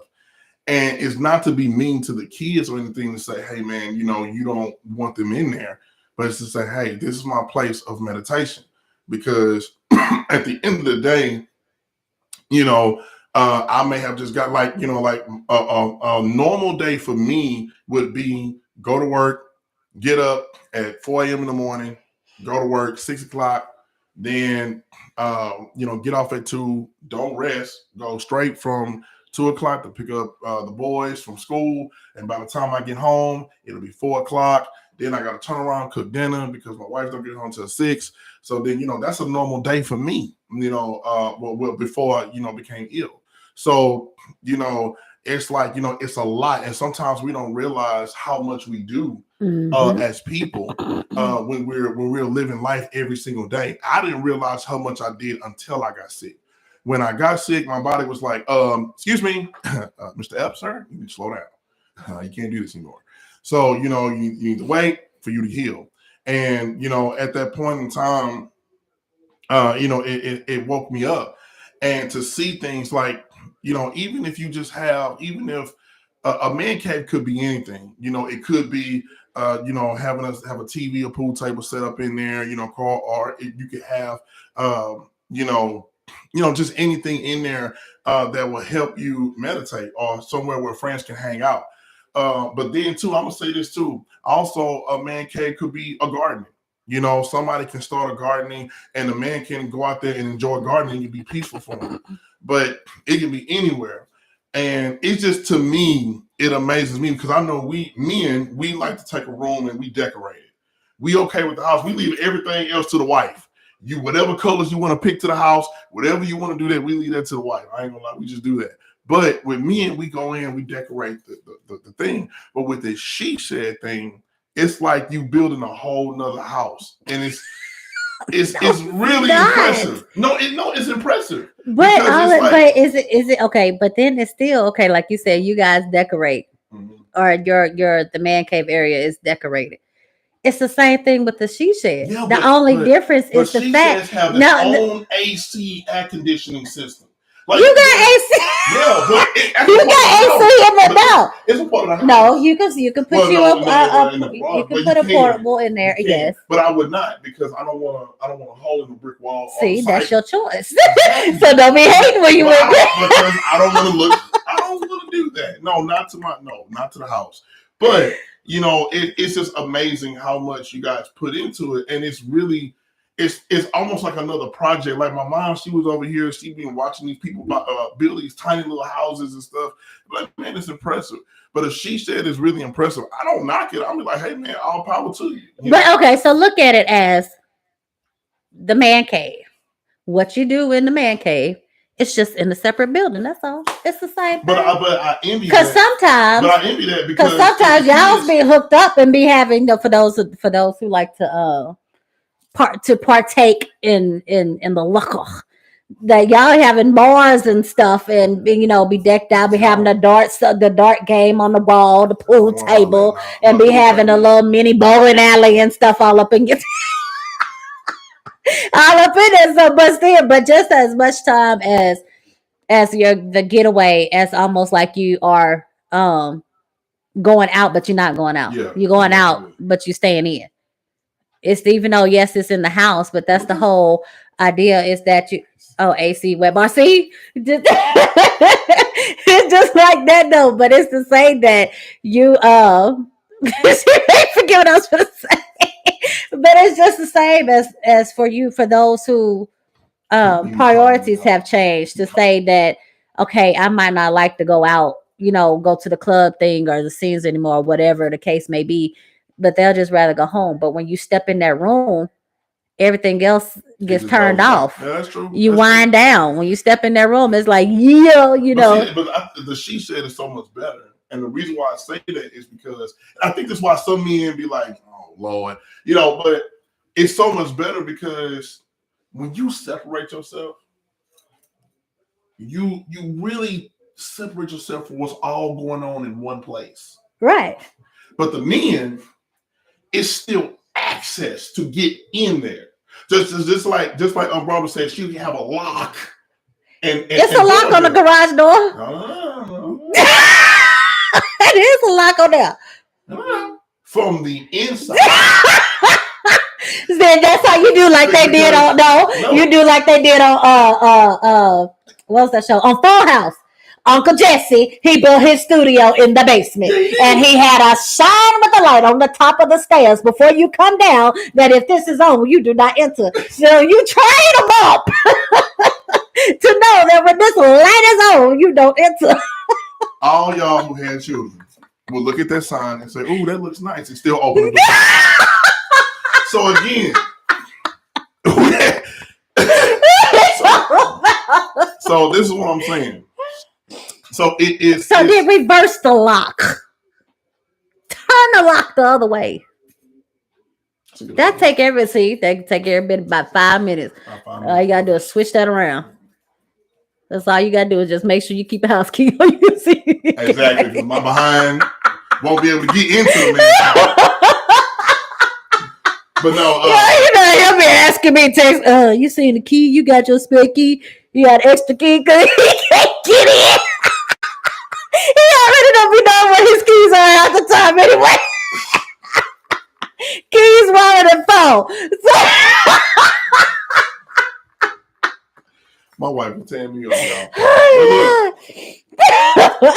And it's not to be mean to the kids or anything to say, hey, man, you don't want them in there. But it's to say, hey, this is my place of meditation. Because at the end of the day, I may have just got like a normal day for me would be go to work, get up at 4 a.m. in the morning, go to work 6 o'clock, then get off at 2, don't rest, go straight from 2 o'clock to pick up the boys from school, and by the time I get home, it'll be 4 o'clock. Then I got to turn around, cook dinner, because my wife don't get home till 6. So then that's a normal day for me. Before I became ill. So it's like it's a lot, and sometimes we don't realize how much we do as people when we're living life every single day. I didn't realize how much I did until I got sick. When I got sick, my body was like, excuse me, Mr. Epps, sir, you need to slow down. You can't do this anymore. So, you need to wait for you to heal. And, at that point in time, it woke me up. And to see things like, even if you just have, even if a man cave could be anything, it could be having us have a TV, a pool table set up in there, call, or you could have, just anything in there that will help you meditate, or somewhere where friends can hang out. But then too, I'm gonna say this too. Also, a man cave could be a garden. Somebody can start a gardening, and the man can go out there and enjoy gardening and be peaceful for him. But it can be anywhere. And it's just, to me, it amazes me because I know we like to take a room and we decorate it. We okay with the house. We leave everything else to the wife. Whatever colors you want to pick to the house, whatever you want to do that, we leave that to the wife. I ain't gonna lie, we just do that. But with men, we go in, we decorate the thing. But with this she shed thing, it's like you building a whole nother house, and it's really impressive. It's impressive. But but is it okay? But then it's still okay. Like you said, you guys decorate, or the man cave area is decorated. It's the same thing with the she shed. Yeah, the only difference is the fact have their own AC air conditioning system. Like, you got AC. Yeah, but you got AC in the no. It's a part of the house. No, you can put you can put a portable in there. Yes, but I would not, because I don't want a hole in the brick wall. See, that's your choice. So don't be hating when you went there. Because I don't want to do that. No, not to the house. But it's just amazing how much you guys put into it, and it's really. It's almost like another project. Like my mom, she was over here. She been watching these people build these tiny little houses and stuff. Like, man, it's impressive. But if she said it's really impressive, I don't knock it. I'll be like, hey, man, all power to you. But okay, so look at it as the man cave. What you do in the man cave, it's just in a separate building. That's all. It's the same thing. But I envy that. But I envy that because sometimes y'all be hooked up and be having for those who like to partake in the luck, that y'all having bars and stuff, and be decked out, be having the dart game on the wall, the pool table, and be having a little mini bowling alley and stuff all up in your all up in it. So, but just as much time as the getaway, as almost like you are going out, but you're not going out. Yeah, you're going out, but you're staying in. It's even though, yes, it's in the house, but that's the whole idea, is that AC web bar. See, it's just like that though. But it's to say that you forget what I was going to say. But it's just the same as for you, for those who priorities have changed, to say that, okay, I might not like to go out, go to the club thing or the scenes anymore, or whatever the case may be. But they'll just rather go home. But when you step in that room, everything else gets turned off. Yeah, that's true. You wind down. When you step in that room, it's like, but the she said is so much better. And the reason why I say that is because I think that's why some men be like, oh, Lord. But it's so much better because when you separate yourself, you really separate yourself from what's all going on in one place. Right. But the men, it's still access to get in there. Just like Barbara said, she can have a lock. And it's a lock on the garage door. It is a lock on there. From the inside. Then that's how you do like they did on you do like they did on what was that show? On Full House. Uncle Jesse, he built his studio in the basement, and he had a shine with the light on the top of the stairs before you come down, that if this is on, you do not enter. So you train them up to know that when this light is on, you don't enter. All y'all who had children will look at that sign and say, "Ooh, that looks nice," and still open the door. So again, so this is what I'm saying. So it is. So then reverse the lock. Turn the lock the other way. That take every bit about 5 minutes. All you gotta do is switch that around. That's all you gotta do, is just make sure you keep the house key on you. See? Exactly. My behind won't be able to get into it, man. But no, he'll be asking me, text, you seen the key? You got your spare key? You got extra key? Cause he can't get in. He already don't be knowing what his keys are at the time anyway. Keys 1 and 4. My wife will tear me off, y'all. But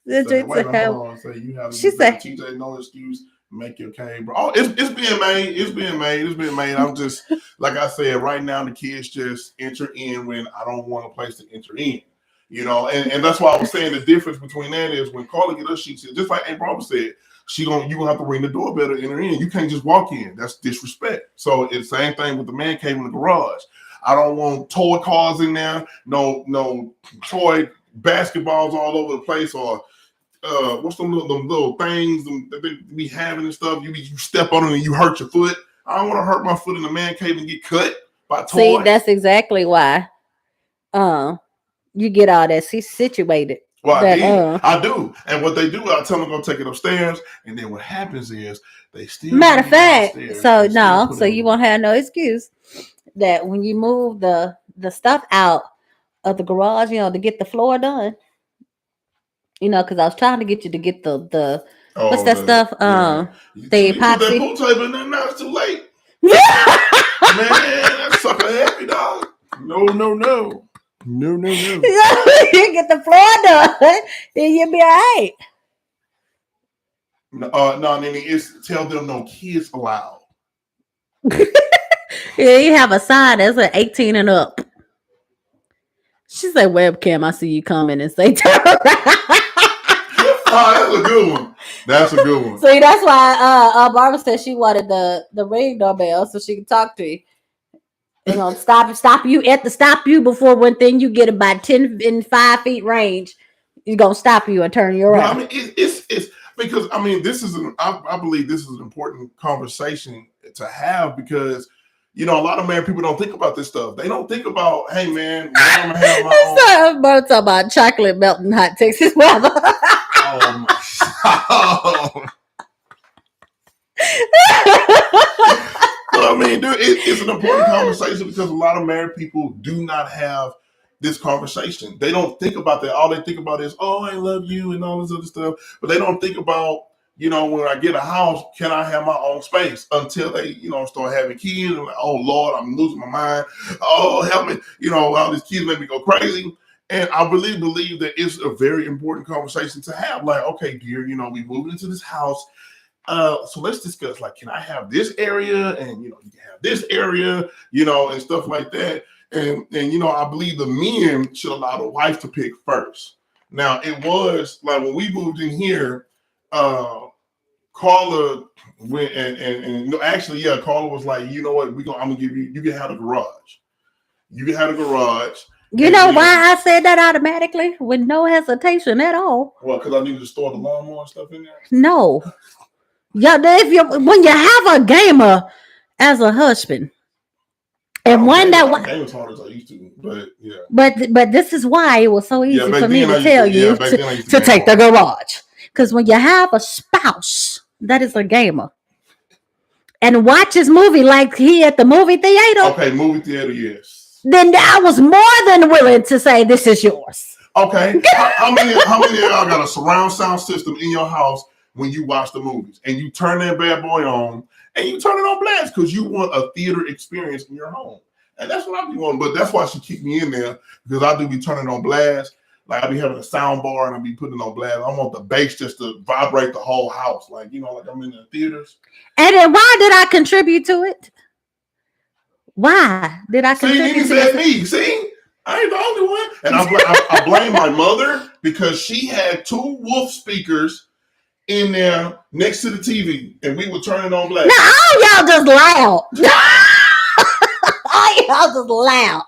look, say, wait a minute, hold on. Say you have to She said, TJ, no excuse. Make your cane, bro. Oh, it's being made. It's being made. It's being made. I'm just, like I said, right now the kids just enter in when I don't want a place to enter in. You know, and that's why I was saying the difference between that is when Carla get her sheets, just like Aunt Barbara said, you gonna have to ring the doorbell to enter in. You can't just walk in. That's disrespect. So it's the same thing with the man cave in the garage. I don't want toy cars in there, no toy basketballs all over the place, or what's them little things that they be having and stuff. You step on it and you hurt your foot. I don't want to hurt my foot in the man cave and get cut by toys. see, that's exactly why you get all that situated. Well, I do. And what they do, I tell them to go take it upstairs. And then what happens is they still. Matter of fact, so you won't have no excuse that when you move the stuff out of the garage, to get the floor done. Because I was trying to get you to get the what's that stuff? The epoxy. Put that pool table in there, now it's too late. Man, that sucker heavy, dog. No. You get the floor done, then you'll be all right. No, Nene, it's tell them no kids allowed. Yeah, you have a sign that's 18 and up. She said, "Webcam, I see you coming and say turn around." That's a good one. That's a good one. See, that's why Barbara said she wanted the ring doorbell so she could talk to you. Stop you before one thing you get about 10 in 5 feet range. He's gonna stop you and turn you around. I mean, it's because this is I believe this is an important conversation to have because a lot of married people don't think about this stuff. They don't think about, hey man, I'm gonna have my own. I'm talking about chocolate melting hot Texas weather. Dude, it's an important conversation because a lot of married people do not have this conversation. They don't think about that. All they think about is, oh, I love you and all this other stuff. But they don't think about, when I get a house, can I have my own space until they, start having kids. And like, oh Lord, I'm losing my mind. Oh, help me. All these kids make me go crazy. And I really believe that it's a very important conversation to have. Like, okay, dear, we moved into this house. So let's discuss, like, can I have this area? And, you can have this area, and stuff like that. And I believe the men should allow the wife to pick first. Now, it was like when we moved in here, Carla went and actually, Carla was like, you know what, I'm going to give you can have the garage. You can have the garage. You know why I said that automatically with no hesitation at all? Well, because I needed to store the lawnmower and stuff in there? No. When you have a gamer as a husband, and one that game as hard as I used to, but yeah. But this is why it was so easy for me to tell you to take the hard. garage. Because when you have a spouse that is a gamer and watches movie like he at the movie theater. Okay, movie theater, yes. Then I was more than willing to say this is yours. Okay. How many of y'all got a surround sound system in your house when you watch the movies and you turn that bad boy on and you turn it on blast because you want a theater experience in your home? And that's what I be wanting. But that's why she kicked me in there because I do be turning on blast. Like I be having a sound bar and I be putting it on blast. I want the bass just to vibrate the whole house. Like, like I'm in the theaters. And then why did I contribute to it? Why did I contribute to it? Me. See? I ain't the only one. And I blame my mother because she had 2 Wolf speakers in there next to the TV and we would turn it on blast. Now all y'all just loud. All y'all just loud.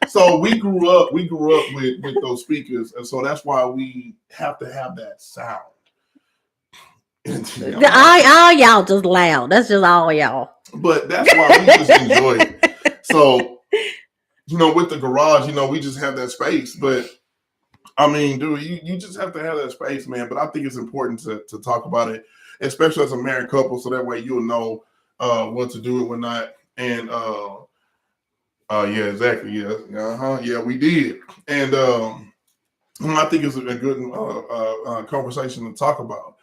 So we grew up with those speakers, and so that's why we have to have that sound. All y'all just loud. That's just all y'all. But that's why we just enjoy it. So, with the garage, we just have that space. But dude, you just have to have that space, man. But I think it's important to talk about it, especially as a married couple, so that way you'll know what to do and what not. And yeah, exactly. Yeah. Yeah, we did. And I think it's a good conversation to talk about.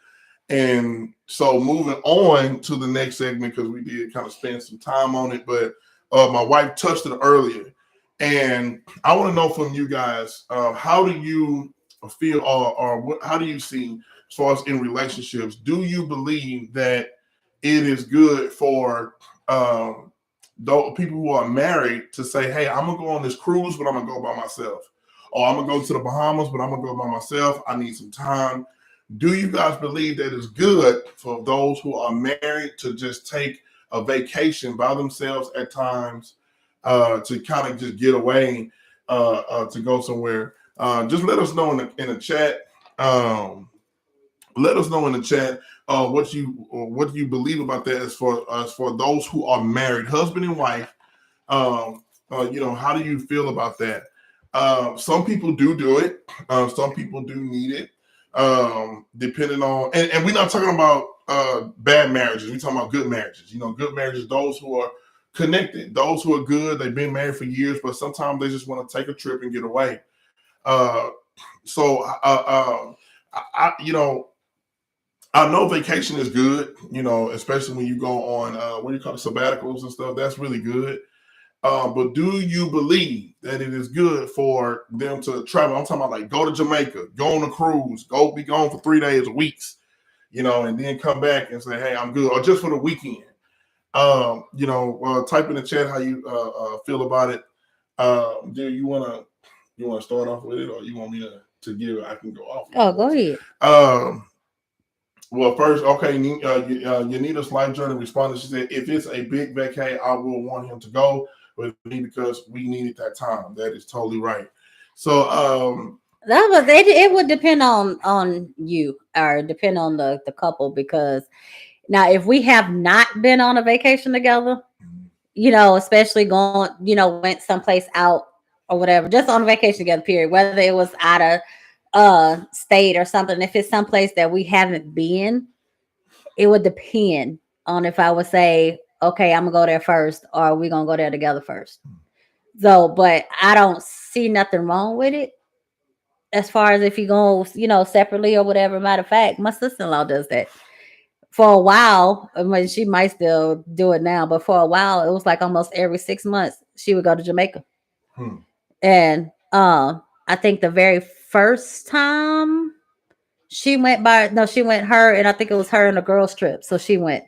And so moving on to the next segment, because we did kind of spend some time on it, but my wife touched it earlier. And I want to know from you guys, how do you feel how do you see as far as in relationships? Do you believe that it is good for those people who are married to say, hey, I'm going to go on this cruise, but I'm going to go by myself. Or I'm going to go to the Bahamas, but I'm going to go by myself. I need some time. Do you guys believe that it's good for those who are married to just take a vacation by themselves at times, to kind of just get away, to go somewhere? Just let us know in the chat. Let us know in the chat what you believe about that as for those who are married, husband and wife. How do you feel about that? Some people do it. Some people do need it. Depending on, and we're not talking about bad marriages. We're talking about good marriages. Good marriages, those who are connected, those who are good. They've been married for years, but sometimes they just want to take a trip and get away. I know vacation is good, especially when you go on what do you call it, sabbaticals and stuff. That's really good. But do you believe that it is good for them to travel? I'm talking about like go to Jamaica, go on a cruise, go be gone for 3 days or weeks, and then come back and say, hey, I'm good, or just for the weekend. Type in the chat how you feel about it. Do you want to start off with it, or you want me to give? I can go off. Oh, go ahead. Well, first, okay, Yanita's life journey responded. She said, if it's a big vacay, I will want him to go with me because we needed that time. That is totally right. So it would depend on you, or depend on the couple, because now if we have not been on a vacation together, especially going, went someplace out or whatever, just on a vacation together, period, whether it was out of state or something, if it's someplace that we haven't been, it would depend on if I would say, okay, I'm gonna go there first, or we're gonna go there together first. So, but I don't see nothing wrong with it as far as if you go, separately or whatever. Matter of fact, my sister-in-law does that. For a while, I mean, she might still do it now, but for a while, it was like almost every 6 months she would go to Jamaica. And I think the very first time she went her, and I think it was her and a girls trip. So she went,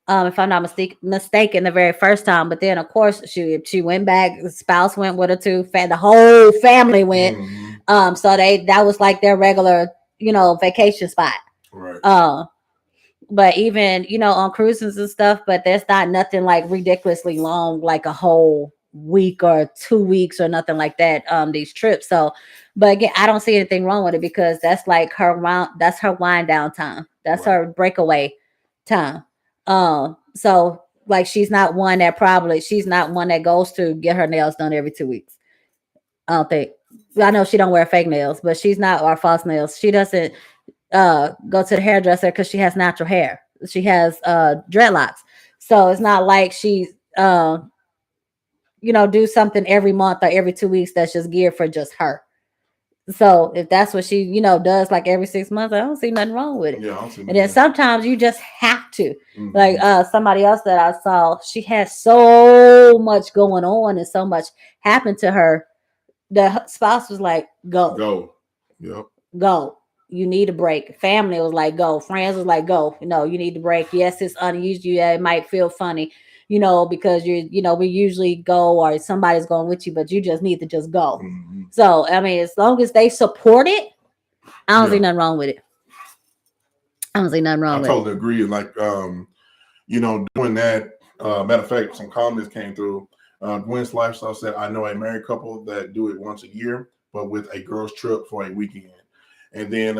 if I'm not mistaken, the very first time. But then, of course, she went back. The spouse went with her too. The whole family went. Mm-hmm. So that was like their regular, vacation spot. Right. But even, on cruises and stuff, but there's not nothing like ridiculously long, like a whole week or 2 weeks or nothing like that, these trips. So, but again, I don't see anything wrong with it, because that's like that's her wind down time. That's her breakaway time. So like she's not one that goes to get her nails done every 2 weeks. I don't think. I know she don't wear fake nails, but she's not, or false nails. She doesn't go to the hairdresser because she has natural hair. She has dreadlocks. So it's not like she's do something every month or every 2 weeks that's just geared for just her. So if that's what she, does like every 6 months, I don't see nothing wrong with it. Yeah, I don't see and then sometimes you just have to. Mm-hmm. Like somebody else that I saw, she had so much going on and so much happened to her. The spouse was like, go. Yep. Go. You need a break. Family was like, go. Friends was like, go. You need to break. Yes, it's unusual. Yeah, it might feel funny, because we usually go, or somebody's going with you, but you just need to just go. Mm-hmm. So, I mean, as long as they support it, I don't see nothing wrong with it. I don't see nothing wrong with it. I totally agree. Like, doing that, matter of fact, some comments came through. Gwen's Lifestyle said, I know a married couple that do it once a year, but with a girls trip for a weekend. And then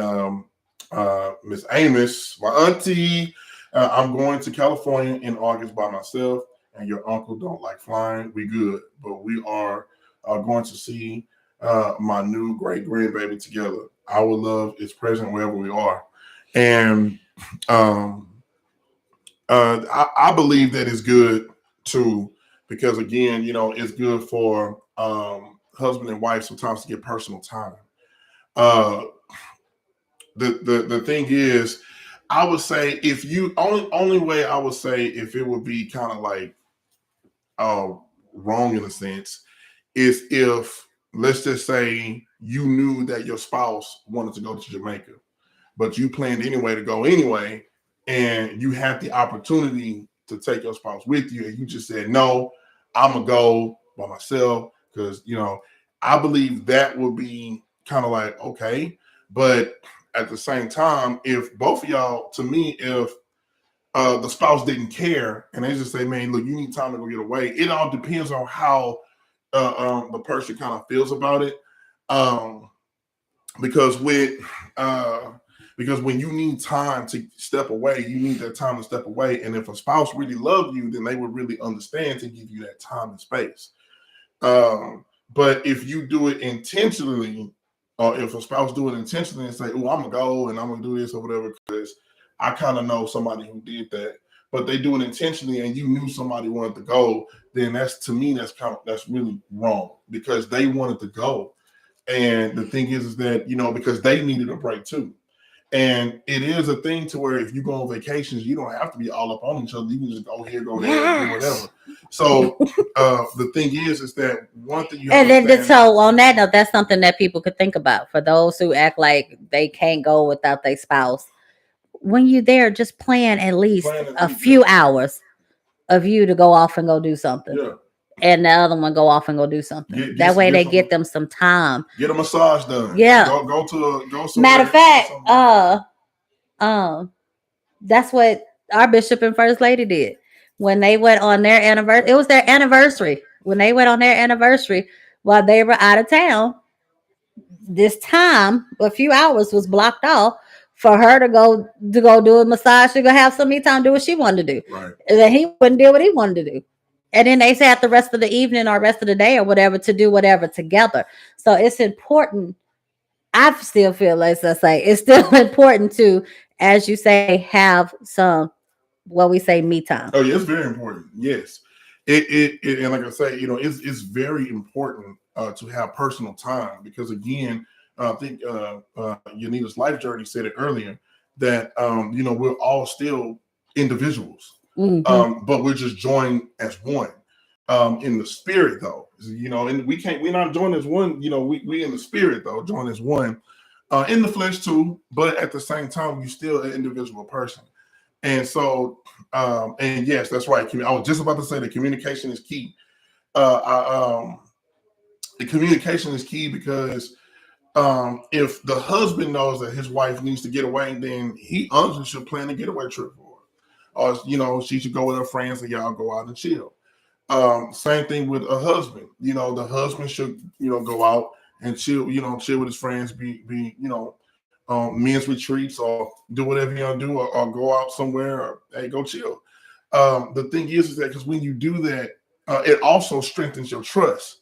Miss Amos, my auntie, I'm going to California in August by myself, and your uncle don't like flying. We good, but we are going to see my new great grandbaby together. Our love is present wherever we are. And I believe that is good too, because again, it's good for husband and wife sometimes to get personal time. The thing is, I would say if you only way I would say if it would be kind of like wrong in a sense is if let's just say you knew that your spouse wanted to go to Jamaica, but you planned anyway to go anyway, and you had the opportunity to take your spouse with you, and you just said no, I'm gonna go by myself because I believe that would be kind of like okay, but at the same time, if both of y'all, to me, if the spouse didn't care and they just say, man, look, you need time to go get away. It all depends on how the person kind of feels about it. Um, because because when you need time to step away, you need that time to step away. And if a spouse really loved you, then they would really understand to give you that time and space. But if you do it intentionally, or if a spouse do it intentionally and say, oh, I'm gonna go and I'm gonna do this or whatever, because I kind of know somebody who did that, but they do it intentionally and you knew somebody wanted to go, then that's, to me, that's really wrong because they wanted to go. And the thing is that, because they needed a break too. And it is a thing to where if you go on vacations, you don't have to be all up on each other. You can just go here, go there, and do whatever. So the thing is that one thing you have And to then, so on that note, that's something that people could think about for those who act like they can't go without their spouse. When you're there, just plan at least a few hours of you to go off and go do something. Yeah. And the other one go off and go do something. That way they get them some time. Get a massage done. Yeah. Go somewhere. Matter of fact, that's what our bishop and first lady did when they went on their anniversary. It was their anniversary. When they went on their anniversary while they were out of town, this time, a few hours was blocked off for her to go do a massage. She gonna have some me time, do what she wanted to do. Right. And then he wouldn't do what he wanted to do. And then they had the rest of the evening or rest of the day or whatever to do whatever together. So it's important. I still feel like I say it's still important to, as you say, have some what we say me time. Oh yeah, it's very important. Yes, it and like I say, it's very important to have personal time because again, I think Yanita's life journey said it earlier that we're all still individuals. Mm-hmm. But we're just joined as one in the spirit, though. And we're not joined as one. We in the spirit though, joined as one in the flesh too. But at the same time, you're still an individual person. And so, and yes, that's right. I was just about to say that communication is key. The communication is key because if the husband knows that his wife needs to get away, then he honestly should plan a getaway trip for her. Or, she should go with her friends and y'all go out and chill. Same thing with a husband. The husband should, go out and chill, chill with his friends, be men's retreats or do whatever you want to do or go out somewhere or hey, go chill. The thing is that because when you do that, it also strengthens your trust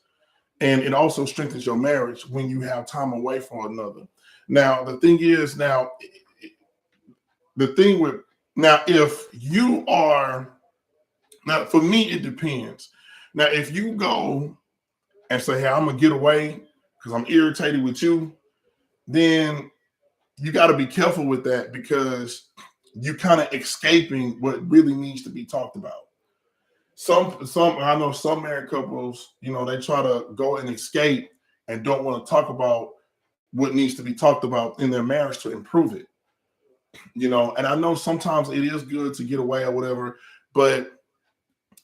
and it also strengthens your marriage when you have time away from another. Now, the thing is if you are, now for me, it depends. Now, if you go and say, hey, I'm going to get away because I'm irritated with you, then you got to be careful with that because you kind of escaping what really needs to be talked about. I know some married couples, they try to go and escape and don't want to talk about what needs to be talked about in their marriage to improve it. And I know sometimes it is good to get away or whatever, but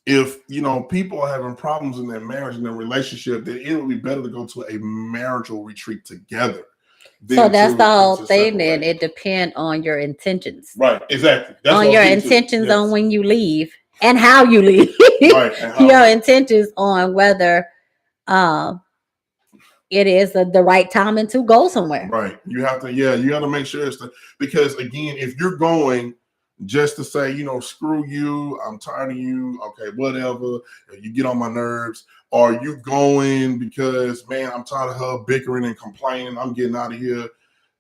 if people are having problems in their marriage and their relationship, then it would be better to go to a marital retreat together. So that's the whole thing. Then it depends on your intentions, right? Exactly. That's on your intentions on when you leave and how you leave. Right. Your intentions on whether it is the right timing to go somewhere. Right. You have to make sure because again, if you're going just to say, screw you, I'm tired of you, okay, whatever, you get on my nerves, or you going because, man, I'm tired of her bickering and complaining, I'm getting out of here,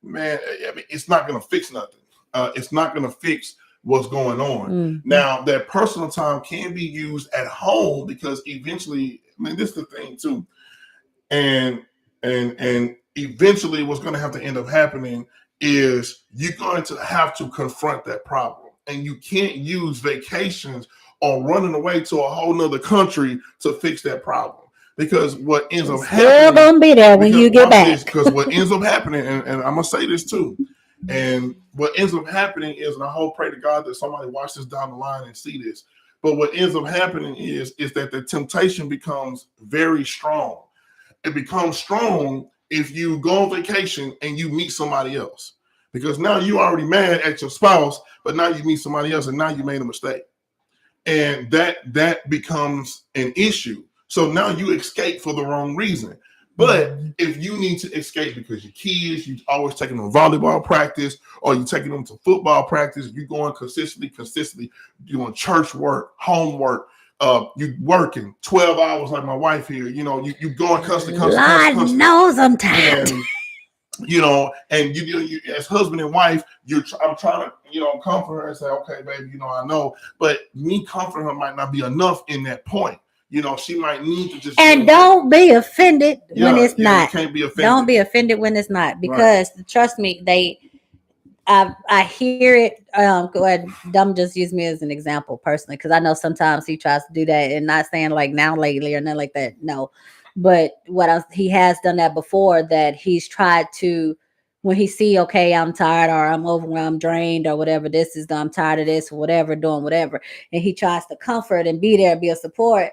man, I mean, it's not going to fix nothing. It's not going to fix what's going on. Mm-hmm. Now, that personal time can be used at home because eventually, this is the thing too, and eventually what's going to have to end up happening is you're going to have to confront that problem. And you can't use vacations or running away to a whole nother country to fix that problem. Because what ends up Still happening, gonna be there when you get back. Because what ends up happening, and I'm gonna say this too, and what ends up happening is, and I hope, pray to God that somebody watch this down the line and see this. But what ends up happening is that the temptation becomes very strong. It becomes strong if you go on vacation and you meet somebody else, because now you already mad at your spouse, but now you meet somebody else and now you made a mistake, and that becomes an issue. So now you escape for the wrong reason. But if you need to escape because your kids, you always taking them to volleyball practice, or you taking them to football practice, you going consistently doing church work, homework, you working 12 hours like my wife here, you going constantly. Lord knows I'm tired. And, and you as husband and wife, I'm trying to, comfort her and say, okay, baby, I know, but me comforting her might not be enough in that point. She might need to just. And don't be offended when it's not. You can't be offended. Don't be offended when it's not, because trust me, I hear it. Dumb just use me as an example personally, because I know sometimes he tries to do that, and not saying like now lately or nothing like that. No, but he has done that before. That he's tried to, when he see, okay, I'm tired or I'm overwhelmed, drained or whatever. I'm tired of this or whatever, doing whatever, and he tries to comfort and be there, be a support.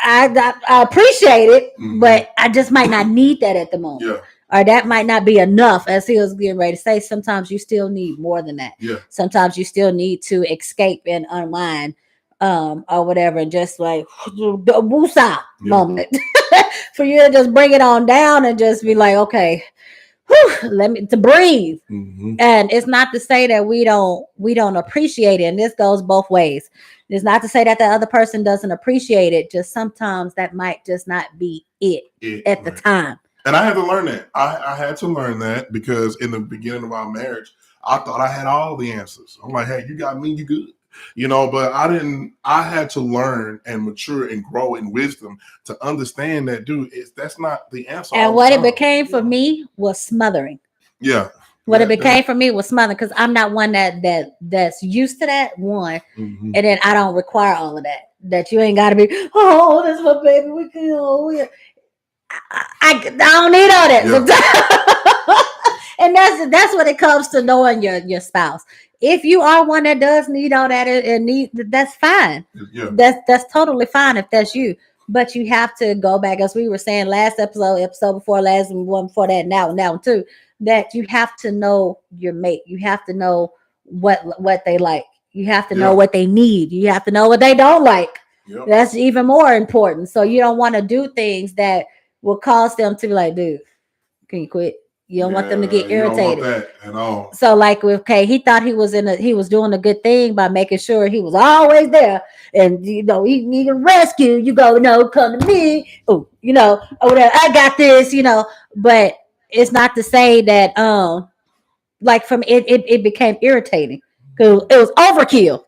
I appreciate it, but I just might not need that at the moment. Yeah. Or that might not be enough. As he was getting ready to say, sometimes you still need more than that. Yeah. Sometimes you still need to escape and unwind, or whatever, and just like the woosah moment for you to just bring it on down and just be like, okay, let me to breathe. And it's not to say that we don't appreciate it, and this goes both ways. It's not to say that the other person doesn't appreciate it, just sometimes that might just not be it at the time. And I had to learn that. I had to learn that, because in the beginning of our marriage, I thought I had all the answers. I'm like, hey, you got me, you good. But I didn't. I had to learn and mature and grow in wisdom to understand that, dude, that's not the answer. And what it became for me was smothering. Yeah. What it became for me was smothering, because I'm not one that's used to that one, and then I don't require all of that. That you ain't got to be, oh, that's my baby. We can, I don't need all that. And that's what it comes to knowing your spouse. If you are one that does need all that and that's fine. Yeah. That's totally fine if that's you. But you have to go back, as we were saying last episode before last, and one before that, now too, that you have to know your mate. You have to know what they like. You have to know what they need. You have to know what they don't like. Yep. That's even more important. So you don't want to do things that will cause them to be like, dude, can you quit? You don't want them to get irritated. You don't want that at all. So like, he thought he was doing a good thing by making sure he was always there, and he need a rescue. You go, no, come to me. Oh, or whatever. I got this. But it's not to say that like from it became irritating, because it was overkill.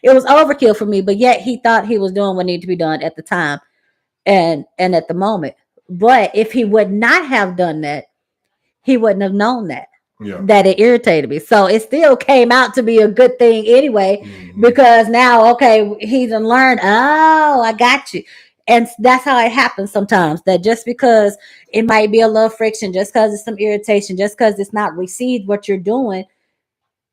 It was overkill for me, but yet he thought he was doing what needed to be done at the time and at the moment. But if he would not have done that, he wouldn't have known that it irritated me. So it still came out to be a good thing anyway, because now, okay, he's learned, oh, I got you. And that's how it happens sometimes, that just because it might be a little friction, just because it's some irritation, just because it's not received what you're doing,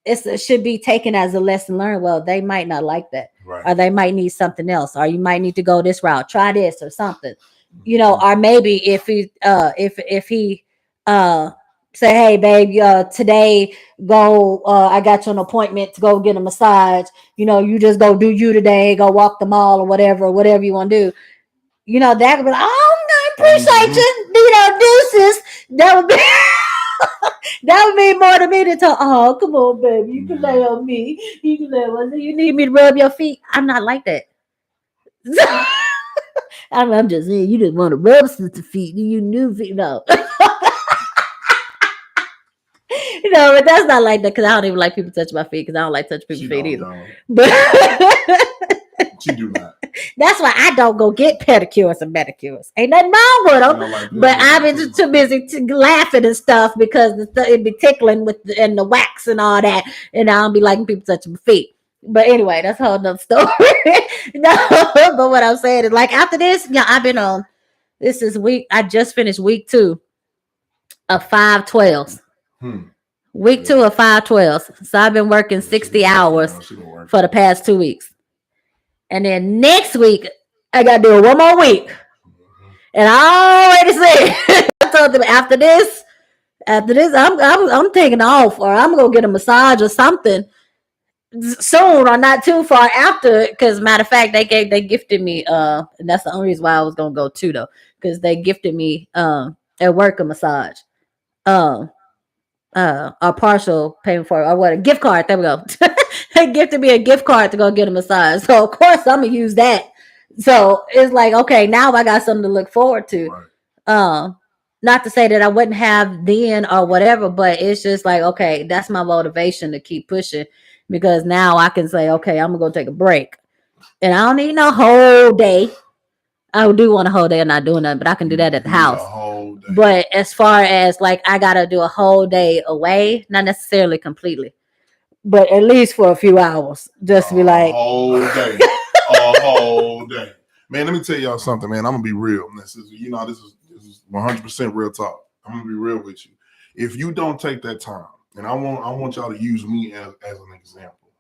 it should be taken as a lesson learned. Well, they might not like that, or they might need something else, or you might need to go this route, try this or something, or maybe if he say, hey, babe, today go, I got you an appointment to go get a massage. You just go do you today, go walk the mall or whatever you want to do. That would be like, oh, I appreciate you, deuces. That would be that would mean more to me than to, oh, come on, baby, you can lay on me. You can lay on me. You need me to rub your feet. I'm not like that. I'm just saying, you just want to rub sister feet. You knew feet. No. But that's not like that, because I don't even like people touching my feet, because I don't like touching people's feet either. She do not. That's why I don't go get pedicures and manicures. Ain't nothing wrong with them. Like But I've been just too busy laughing and stuff because it be tickling with and the wax and all that, and I don't be liking people touching my feet. But anyway, that's a whole nother story. No, but what I'm saying is, like after this, yeah, I've been on. This is week. I just finished week 2 of 512s. Week 2 of 512s. So I've been working 60 hours for the past 2 weeks. And then next week, I got to do it one more week. And I already said, I told them after this, I'm taking off, or I'm gonna get a massage or something soon, or not too far after. Because matter of fact, they gifted me. And that's the only reason why I was gonna go too, though, because they gifted me at work a massage. A partial payment for it, or what, a gift card. There we go. They gifted me a gift card to go get a massage. So of course I'm gonna use that. So it's like, okay, now I got something to look forward to. Right. Not to say that I wouldn't have then or whatever, but it's just like, okay, that's my motivation to keep pushing, because now I can say, okay, I'm gonna go take a break. And I don't need no whole day. I do want a whole day of not doing nothing, but I can do that at the house. But as far as like, I gotta do a whole day away, not necessarily completely, but at least for a few hours, just to be like a whole day. Man, let me tell y'all something, man. I'm gonna be real. This is 100% real talk. I'm gonna be real with you. If you don't take that time, and I want y'all to use me as an example,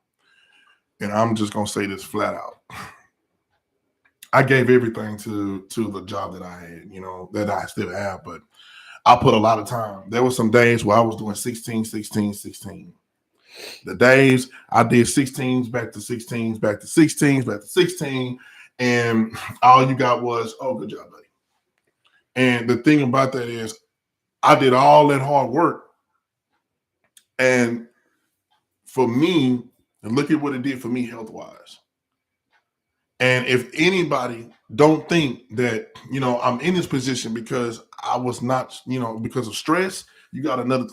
and I'm just gonna say this flat out. I gave everything to the job that I had, that I still have, but I put a lot of time. There were some days where I was doing 16. The days I did 16s, back to 16s, back to 16s, back to 16, and all you got was, oh, good job, buddy. And the thing about that is, I did all that hard work, and for me, and look at what it did for me health-wise. And if anybody don't think that, I'm in this position because I was not, because of stress,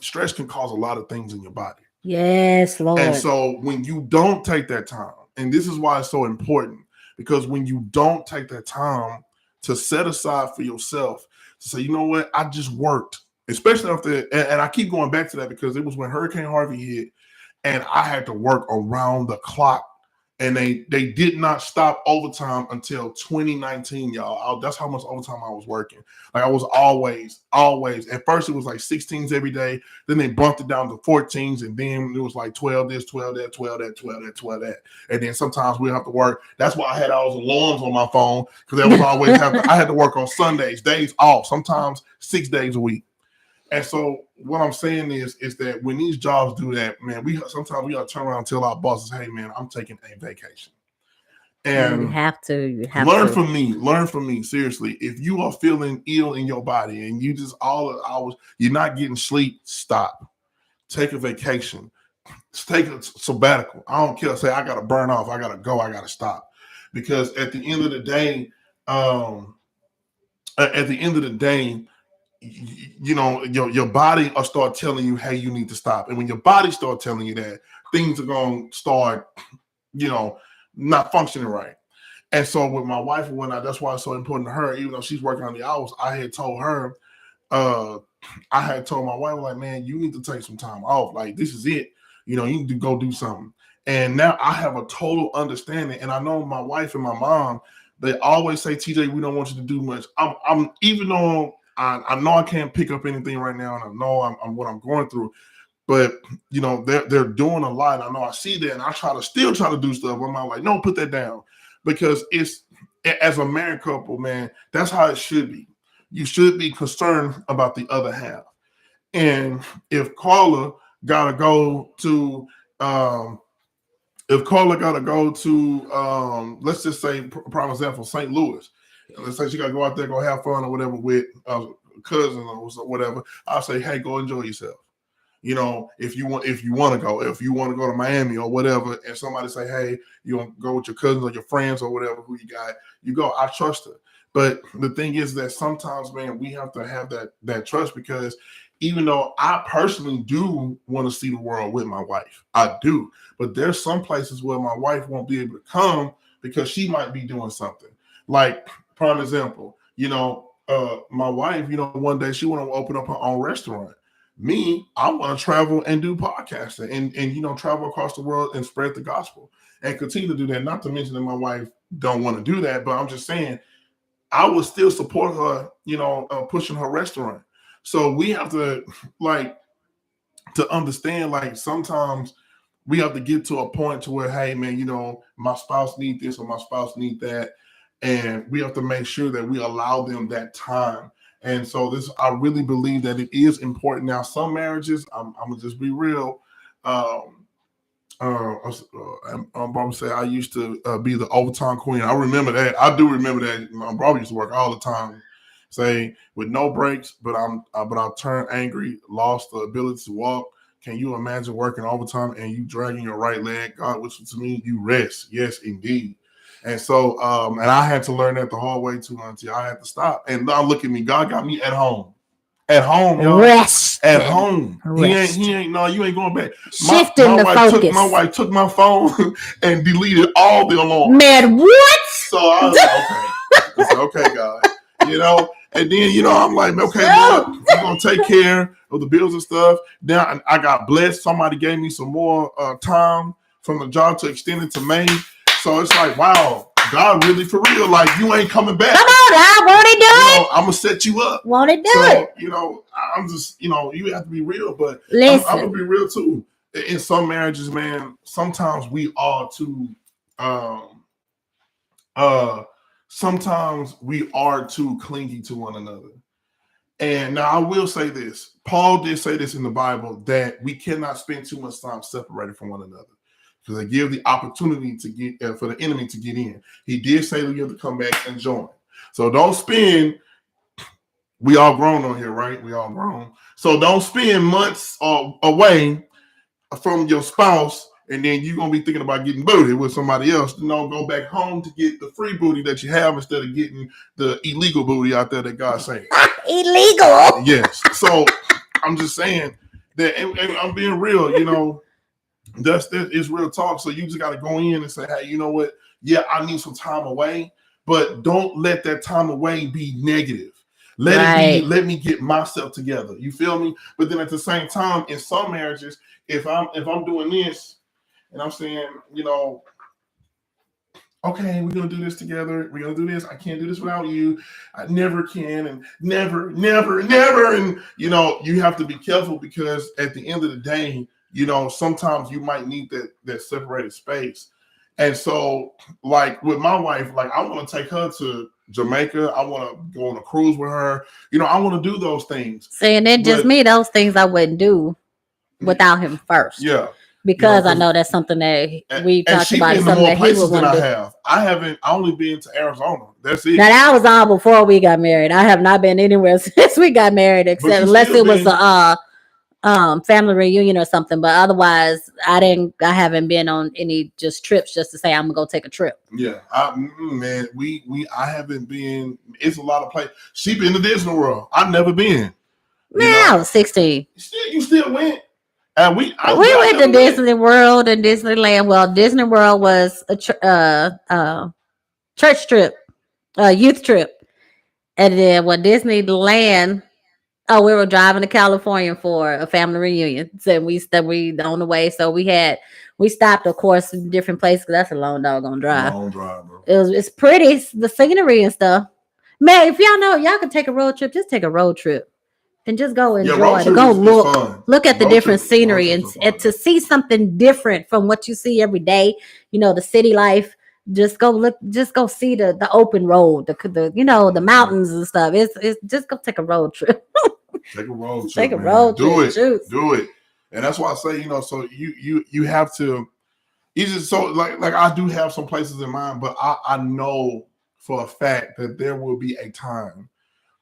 stress can cause a lot of things in your body. Yes, Lord. And so when you don't take that time, and this is why it's so important, because when you don't take that time to set aside for yourself, to say, you know what, I just worked, especially after, and I keep going back to that because it was when Hurricane Harvey hit, and I had to work around the clock. And they did not stop overtime until 2019, y'all. That's how much overtime I was working. Like I was always. At first, it was like 16s every day. Then they bumped it down to 14s, and then it was like 12 this, 12 that, 12 that, 12 that, 12 that. And then sometimes we have to work. That's why I had all those alarms on my phone, because I was always I had to work on Sundays, days off, sometimes 6 days a week. And so what I'm saying is that when these jobs do that, man, sometimes we got to turn around and tell our bosses, hey, man, I'm taking a vacation. And you have to learn from me. Seriously, if you are feeling ill in your body and you just all the hours, you're not getting sleep, stop. Take a vacation. Take a sabbatical. I don't care. Say, I got to burn off. I got to go. I got to stop. Because at the end of the day, your body will start telling you, hey, you need to stop. And when your body starts telling you that, things are going to start, not functioning right. And so with my wife, that's why it's so important to her, even though she's working on the hours, I had told her, I had told my wife, like, man, you need to take some time off. Like, this is it. You need to go do something. And now I have a total understanding. And I know my wife and my mom, they always say, TJ, we don't want you to do much. I'm even though I know I can't pick up anything right now, and I know I'm what I'm going through, but they're doing a lot. I know I see that, and I still try to do stuff. I'm like, no, put that down, because it's, as a married couple, man, that's how it should be. You should be concerned about the other half. And if Carla gotta go to, let's just say, prime example, St. Louis. Let's say she got to go out there, go have fun or whatever with cousins or whatever. I'll say, hey, go enjoy yourself. If you want to go to Miami or whatever, and somebody say, hey, you want to go with your cousins or your friends or whatever, who you go. I trust her. But the thing is that sometimes, man, we have to have that trust, because even though I personally do want to see the world with my wife, I do. But there's some places where my wife won't be able to come because she might be doing something. Like, prime example, my wife, one day she want to open up her own restaurant. Me, I want to travel and do podcasting and travel across the world and spread the gospel and continue to do that. Not to mention that my wife don't want to do that, but I'm just saying I would still support her, pushing her restaurant. So we have to understand, like, sometimes we have to get to a point to where, hey man, my spouse need this or my spouse need that. And we have to make sure that we allow them that time. And so I really believe that it is important. Now, some marriages, I'm gonna just be real. I'm gonna say I used to be the overtime queen. I remember that. I do remember that. My brother used to work all the time, say with no breaks. But I turned angry, lost the ability to walk. Can you imagine working overtime and you dragging your right leg? God whispered to me, "You rest." Yes, indeed. And so, and I had to learn that the hard way too, until I had to stop. And now look at me. God got me at home. At home, y'all. Rest. At home. Rest. He ain't, no, you ain't going back. Shifting the focus. My wife took my phone and deleted all the alarms. Man, what? So I was like, okay. I said, okay, God. And then, I'm like, okay, Lord, we're going to take care of the bills and stuff. Now I got blessed. Somebody gave me some more time from the job to extend it to May. So it's like, wow, God really for real. Like, you ain't coming back. Come on, I won't he do it? I'm going to set you up. Won't he do it? I'm just, you have to be real. But listen, I'm going to be real too. In some marriages, man, sometimes we are too, clingy to one another. And now I will say this. Paul did say this in the Bible, that we cannot spend too much time separated from one another, because they give the opportunity to get for the enemy to get in. He did say that you have to come back and join. So don't spend. We all grown on here, right? We all grown. So don't spend months away from your spouse, and then you're gonna be thinking about getting booty with somebody else. Go back home to get the free booty that you have instead of getting the illegal booty out there that God's saying. Illegal. Yes. So I'm just saying that, and I'm being real. That is real talk. So you just got to go in and say, hey, you know what? Yeah, I need some time away, but don't let that time away be negative. Let me get myself together. You feel me? But then at the same time, in some marriages, if I'm doing this and I'm saying, okay, we're gonna do this together. We're gonna do this. I can't do this without you. I never can, and never. And you have to be careful, because at the end of the day, sometimes you might need that separated space. And so, like with my wife, like I want to take her to Jamaica. I want to go on a cruise with her. I want to do those things. Saying it just me, those things I wouldn't do without him first. Yeah. Because I know that's something that we talked about. Something that he would want to do. I only been to Arizona. That's it. Now that was all before we got married. I have not been anywhere since we got married, except unless it was a family reunion or something. But otherwise, I haven't been on any just trips just to say I'm gonna go take a trip. Yeah, I haven't been. It's a lot of places. She been to Disney World. I've never been. Man, I was 16. You still went. And we went to Disney World and Disneyland. Well, Disney World was a church trip, a youth trip, and then Disneyland. Oh, we were driving to California for a family reunion. So we on the way. So we stopped, of course, in different places, because that's a long doggone drive. Long drive, bro. It's pretty, the scenery and stuff. Man, if y'all know, y'all can take a road trip. Just take a road trip. And just go enjoy it. Go look at the different scenery and to see something different from what you see every day. The city life. Just go look. Just go see the open road. The mountains and stuff. It's just go take a road trip. Take a road trip. Take a road trip. Do it. And that's why I say, so you have to. It's just so like I do have some places in mind, but I know for a fact that there will be a time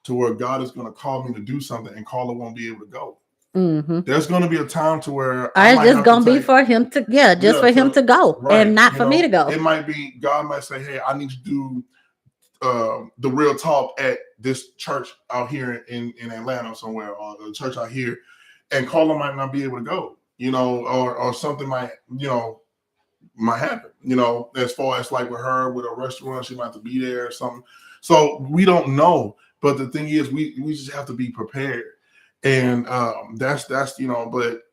to where God is going to call me to do something, and Carla won't be able to go. Mm-hmm. There's going to be a time to where it's just going to be for him to, for him to go, right, and not for me to go. It might be, God might say, hey, I need to do the real talk at this church out here in Atlanta somewhere, or the church out here, and Carla might not be able to go, or something might might happen. You know, as far as like with her with a restaurant, she might have to be there or something. So we don't know. But the thing is, we just have to be prepared, and that's you know. But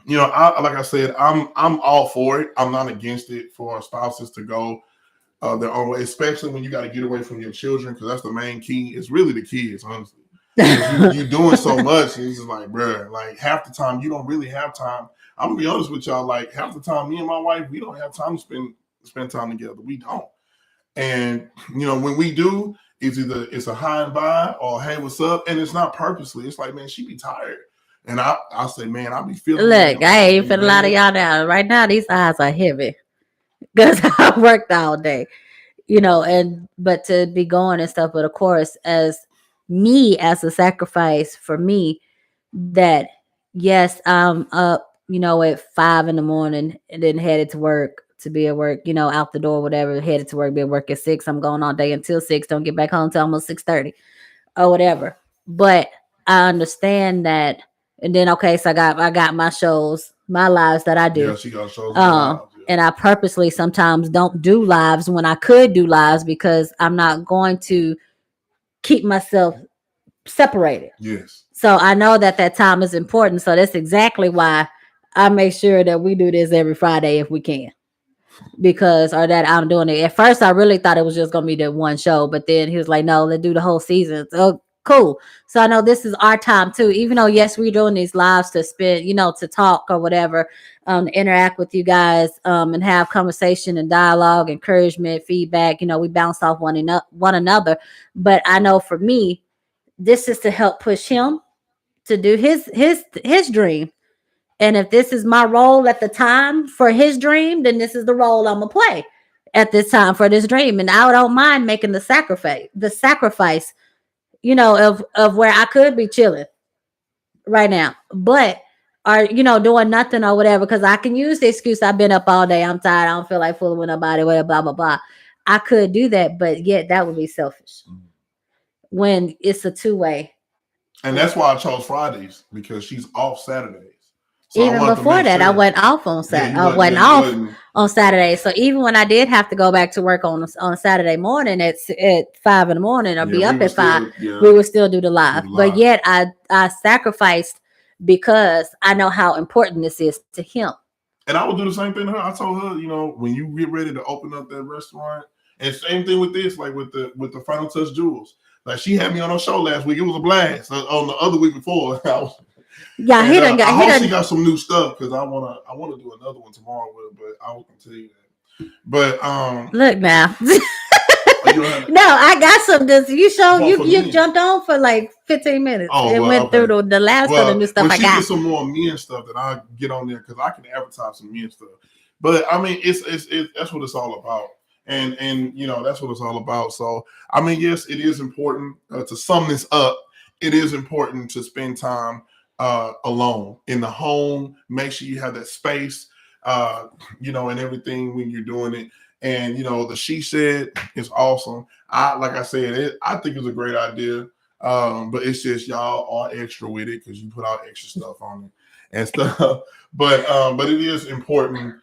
you know, like I said, I'm all for it. I'm not against it for spouses to go their own way, especially when you got to get away from your children, because that's the main key. It's really the kids, honestly. You're doing so much, and it's just like, bruh, like half the time you don't really have time. I'm gonna be honest with y'all. Like half the time, me and my wife, we don't have time to spend time together. We don't. And you know, when we do, it's a hi and bye or hey, what's up? And it's not purposely. It's like, man, she be tired. And I say, man, I be feeling Look, I ain't finna lie to y'all now. Right now, these eyes are heavy because I worked all day, you know, but to be going and stuff. But of course, as a sacrifice for me, that yes, I'm up, you know, at 5 a.m. and then headed to work to be at work, you know, out the door, whatever, headed to work, be at work at 6. I'm going all day until 6. Don't get back home till almost 6:30 or whatever. But I understand that. And then okay, so I got my shows, my lives that I do. Yeah, she got shows. Yeah. And I purposely sometimes don't do lives when I could do lives because I'm not going to keep myself separated. Yes. So I know that time is important. So that's exactly why I make sure that we do this every Friday if we can. Because or that I'm doing it. At first I really thought it was just gonna be the one show, but then he was like, no, let's do the whole season. So cool. So I know this is our time too, even though yes, we're doing these lives to spend, you know, to talk or whatever, interact with you guys, and have conversation and dialogue, encouragement, feedback, you know, we bounce off one another. But I know for me, this is to help push him to do his dream. And if this is my role at the time for his dream, then this is the role I'm gonna play at this time for this dream. And I don't mind making the sacrifice, you know, of where I could be chilling right now, but are you know doing nothing or whatever because I can use the excuse I've been up all day, I'm tired, I don't feel like fooling with nobody, whatever, blah blah blah. I could do that, but yet that would be selfish when it's a two-way. And that's why I chose Fridays because she's off Saturdays. So even before that, I went off on Saturday. I went off on Saturday. So even when I did have to go back to work on Saturday morning at 5 a.m. or be up at 5, we would still do the live. But yet I sacrificed because I know how important this is to him. And I would do the same thing to her. I told her, you know, when you get ready to open up that restaurant, and same thing with this, like with the Final Touch Jewels. Like she had me on her show last week. It was a blast. On the other week before, I was. Yeah, I hope she got some new stuff because I wanna do another one tomorrow with her, but I will tell you that. But look now. No, I got some. You show you jumped on for like 15 minutes and went through the last of the new stuff I got. Get some more men stuff that I get on there because I can advertise some men stuff. But I mean, it's that's what it's all about, and you know that's what it's all about. So I mean, yes, it is important to sum this up. It is important to spend time alone in the home. Make sure you have that space, you know, and everything when you're doing it. And you know, the She Said is awesome. Like I said, I think it's a great idea. But it's just y'all are extra with it because you put out extra stuff on it and stuff. But it is important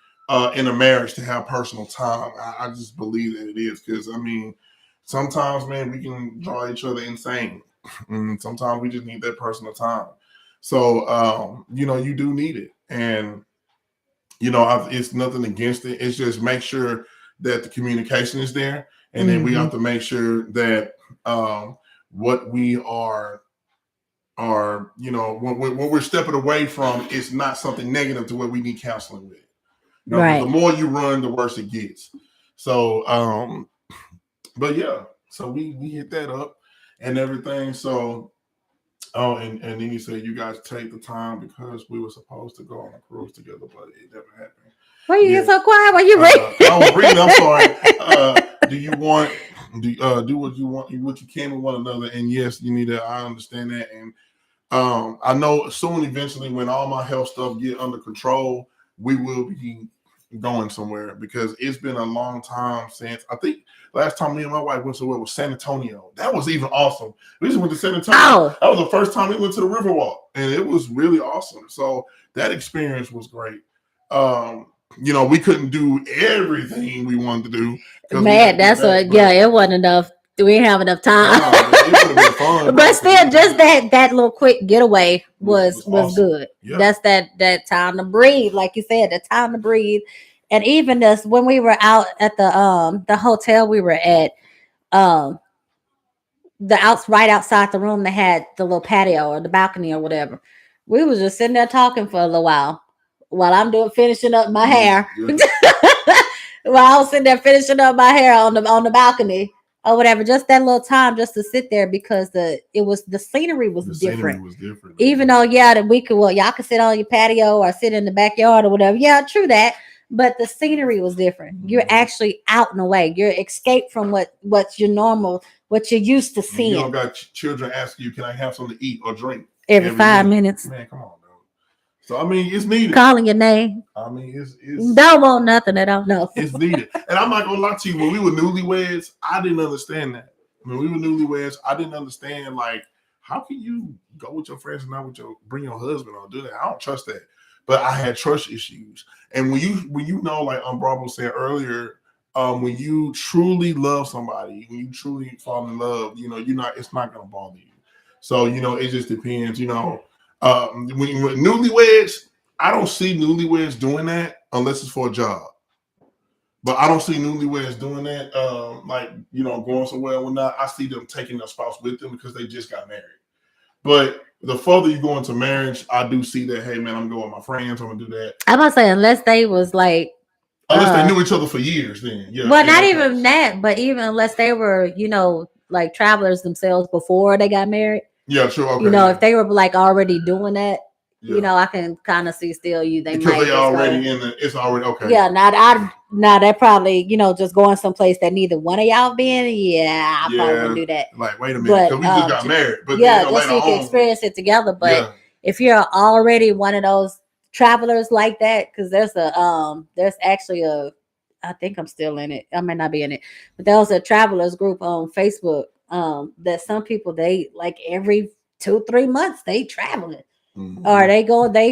in a marriage to have personal time. I just believe that it is because I mean, sometimes man, we can drive each other insane. And sometimes we just need that personal time. So you know, you do need it, and you know, it's nothing against it. It's just make sure that the communication is there, and then we have to make sure that what we are you know when we're stepping away from is not something negative to where we need counseling with. You know, right. The more you run, the worse it gets. So, but yeah, so we hit that up and everything. So. Oh, and then you said you guys take the time because we were supposed to go on a cruise together, but it never happened. Why you get so quiet? Why you reading? I was reading. I'm sorry. Do you want do what you want, what you can with one another? And yes, you need to. I understand that, and I know soon, eventually, when all my health stuff get under control, we will be going somewhere because it's been a long time since I think. Last time me and my wife went somewhere was San Antonio. That was even awesome. We just went to San Antonio. Oh. That was the first time we went to the Riverwalk, and it was really awesome. So that experience was great. you know, we couldn't do everything we wanted to do. Man, that's what. Yeah, it wasn't enough. We didn't have enough time. It would have been fun, but still, just that little quick getaway was awesome. good. Yeah. That's that time to breathe, like you said, the time to breathe. And even this, when we were out at the hotel we were at, the right outside the room, they had the little patio or the balcony or whatever. We was just sitting there talking for a little while I'm finishing up my hair. Yeah. While I was sitting there finishing up my hair on the balcony or whatever, just that little time just to sit there because the scenery was different. Even though that we could y'all could sit on your patio or sit in the backyard or whatever. Yeah, true that. But the scenery was different. Mm-hmm. You're actually out and away. You're escaped from what's your normal, what you're used to seeing. You don't got children asking you, "Can I have something to eat or drink?" Every 5 minutes. Man, come on. So I mean, it's needed. Calling your name. I mean, it's don't want nothing at all. No, it's needed. And I'm not gonna lie to you. When we were newlyweds, I didn't understand that. When we were newlyweds, I didn't understand like how can you go with your friends and not bring your husband or do that? I don't trust that. But I had trust issues. And when you know, like Bravo said earlier, when you truly love somebody, when you truly fall in love, you know, it's not gonna bother you. So you know, it just depends. You know. When newlyweds, I don't see newlyweds doing that unless it's for a job. But I don't see newlyweds doing that, like, you know, going somewhere and whatnot. I see them taking their spouse with them because they just got married. But the further you go into marriage, I do see that, hey, man, I'm going with my friends. I'm going to do that. I'm going to say, unless they was like. Unless they knew each other for years, then. Yeah. Well, not even that, but even unless they were, you know, like travelers themselves before they got married. Yeah, sure. Okay, you know, if they were like already doing that, you know, I can kind of see still they because might they already it's already okay. Yeah, they're probably, you know, just going someplace that neither one of y'all been. Yeah, I probably wouldn't do that. Like, wait a minute, because we just got married. But yeah, just so you can experience it together. But if you're already one of those travelers like that, because there's actually I think I'm still in it. I might not be in it, but there was a travelers group on Facebook. That some people, they like every 2-3 months they traveling, or they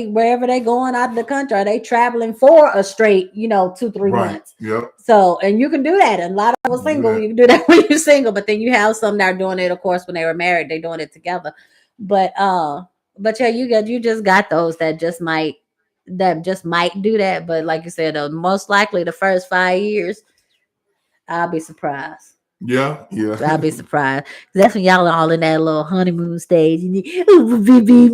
wherever they going out of the country, are they traveling for a straight, you know, 2-3 months. Yep. So, and you can do that. And a lot of us single, you can do that when you're single. But then you have some that are doing it, of course, when they were married, they're doing it together. But yeah, you just got those that just might do that. But like you said, most likely the first 5 years, I'll be surprised. Yeah. I'll be surprised. That's when y'all are all in that little honeymoon stage. And oh, baby,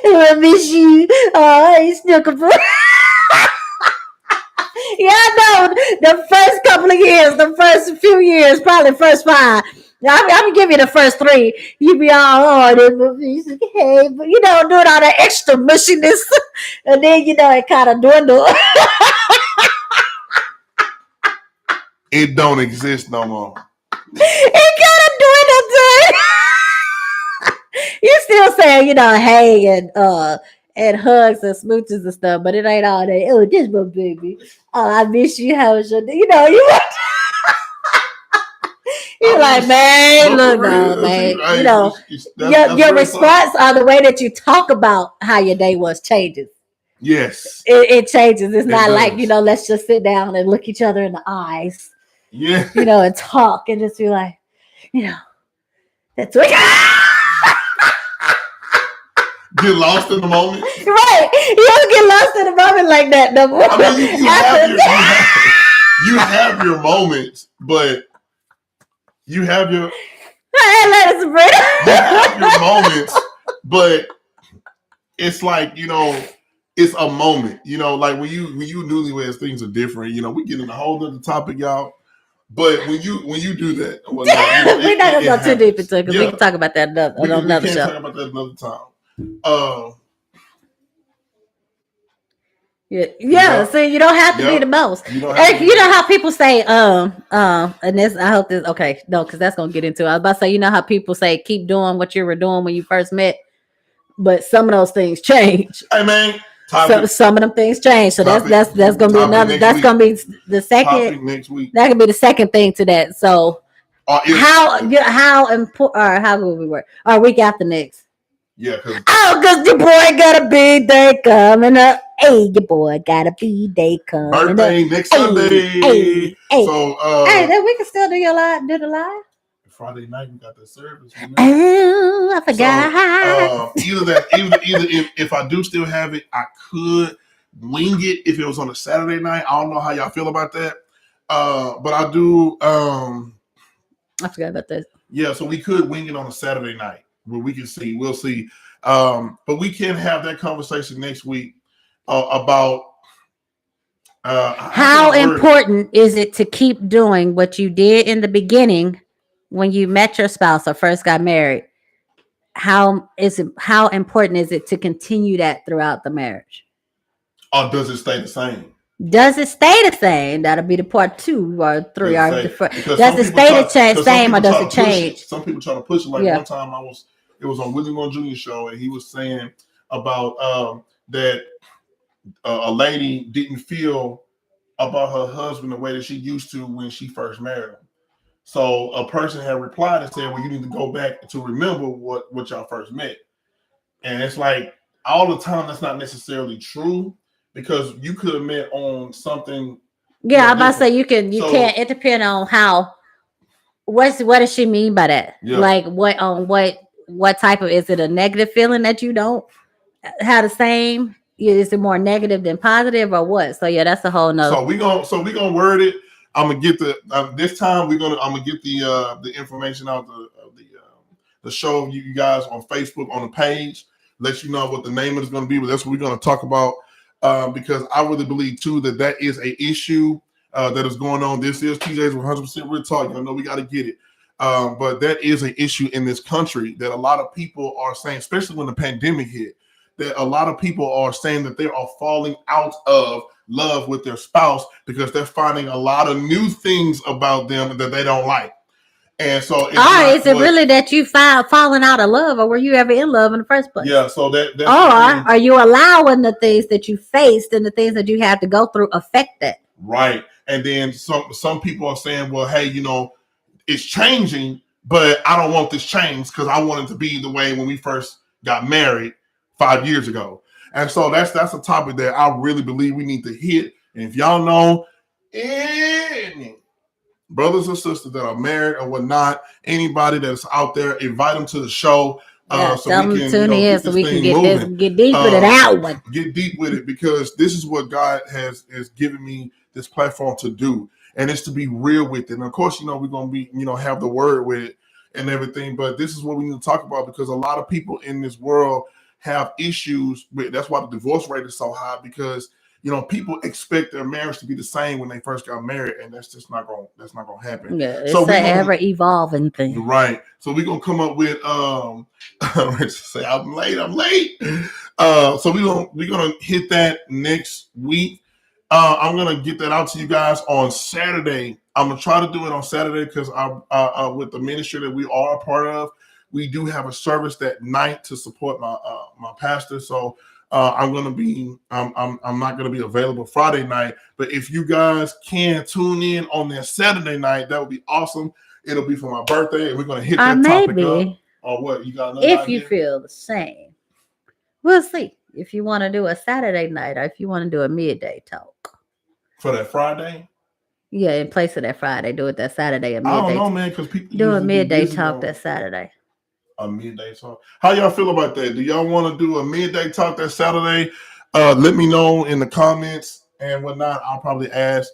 I miss you. Oh, hey, Snooker. Yeah, I know. The first couple of years, the first few years, probably first 5. I'm gonna give you the first 3. You be all hard, hey, but you know, doing all that extra mushiness, and then you know it kind of dwindle. It don't exist no more. It kind of dwindled. You still saying, you know, hey, and hugs and smooches and stuff, but it ain't all that. Oh, this my baby. Oh, I miss you. How was your day? You know, you're like, man, look, no, man. You know, your response or the way that you talk about how your day was changes. Yes. It changes. It's not like, you know, let's just sit down and look each other in the eyes. Yeah. You know, and talk and just be like, you know, that's what. Get lost in the moment. Right. You don't get lost in the moment like that no more. I mean, you have your moments, but you have your moments, but it's like, you know, it's a moment, you know, like when you newlyweds, things are different. You know, we get in a whole other topic, y'all. But when you do that, we're not gonna go too deep into it because we can talk about that another show. We can talk about that another time. Yeah. So you don't have to be the most. You know how people say, and this, I hope this, okay, no, because that's gonna get into it. I was about to say, you know how people say, keep doing what you were doing when you first met, but some of those things change. Hey man. So some of them things change. So that's gonna be another. That's gonna be the second next week. That could be the second thing to that. So how important or how good we work? Or week after next. Yeah. Because your boy got a big day coming up. Hey, your boy got a B-day coming up. Birthday next Sunday. Hey. So Hey, then we can still do the live. Friday night we got the service. Oh, I forgot. Either if I do still have it, I could wing it if it was on a Saturday night. I don't know how y'all feel about that. But I do. I forgot about this. Yeah, so we could wing it on a Saturday night where we can see. We'll see. But we can have that conversation next week about how important is it to keep doing what you did in the beginning when you met your spouse or first got married? How important is it to continue that throughout the marriage? Or does it stay the same? Does it stay the same? That'll be the part 2 or 3 or the first. Does it stay the same or does it change? Some people try to push it. Like one time it was on Willie Moore Jr. show, and he was saying about that a lady didn't feel about her husband the way that she used to when she first married him. So a person had replied and said, well, you need to go back to remember what y'all first met. And it's like all the time that's not necessarily true, because you could have met on something. Yeah, I'm about to say you can't. It depends on how. What does she mean by that? Yeah. Like what type of, is it a negative feeling that you don't have the same? Is it more negative than positive or what? So yeah, that's a whole nother. So we gonna word it. I'm gonna get this time I'm gonna get the information out of the show you guys on Facebook on the page. Let you know what the name is gonna be, but that's what we're gonna talk about. Because I really believe too that is a issue that is going on. This is TJ's 100% Real Talk. I know we got to get it, but that is an issue in this country that a lot of people are saying, especially when the pandemic hit, that a lot of people are saying that they are falling out of love with their spouse because they're finding a lot of new things about them that they don't like. And so, is it really that you falling out of love, or were you ever in love in the first place? Yeah, so that's are you allowing the things that you faced and the things that you have to go through affect that? Right. And then some people are saying, well, hey, it's changing, but I don't want this change because I want it to be the way when we first got married 5 years ago. And so that's a topic that I really believe we need to hit. And if y'all know any brothers and sisters that are married or whatnot, anybody that's out there, invite them to the show. So we can tune in so we can get deep with it out one. Get deep with it, because this is what God has given me this platform to do, and it's to be real with it. And of course, we're gonna be have the word with it and everything, but this is what we need to talk about, because a lot of people in this world have issues with. That's why the divorce rate is so high, because people expect their marriage to be the same when they first got married, and that's just not gonna happen. Yeah, it's an ever evolving thing, right? So we're gonna come up with say I'm late. So we're gonna hit that next week. I'm gonna get that out to you guys on Saturday. I'm gonna try to do it on Saturday because I with the ministry that we are a part of, we do have a service that night to support my pastor. So I'm not gonna be available Friday night. But if you guys can tune in on that Saturday night, that would be awesome. It'll be for my birthday, and we're gonna hit that topic up. Or what? You got another idea? You feel the same, we'll see. If you want to do a Saturday night, or if you want to do a midday talk for that Friday. Yeah, in place of that Friday, do it that Saturday. I don't know, man, because people do a midday talk that Saturday. A midday talk. How y'all feel about that? Do y'all want to do a midday talk that Saturday? Let me know in the comments and whatnot. I'll probably ask,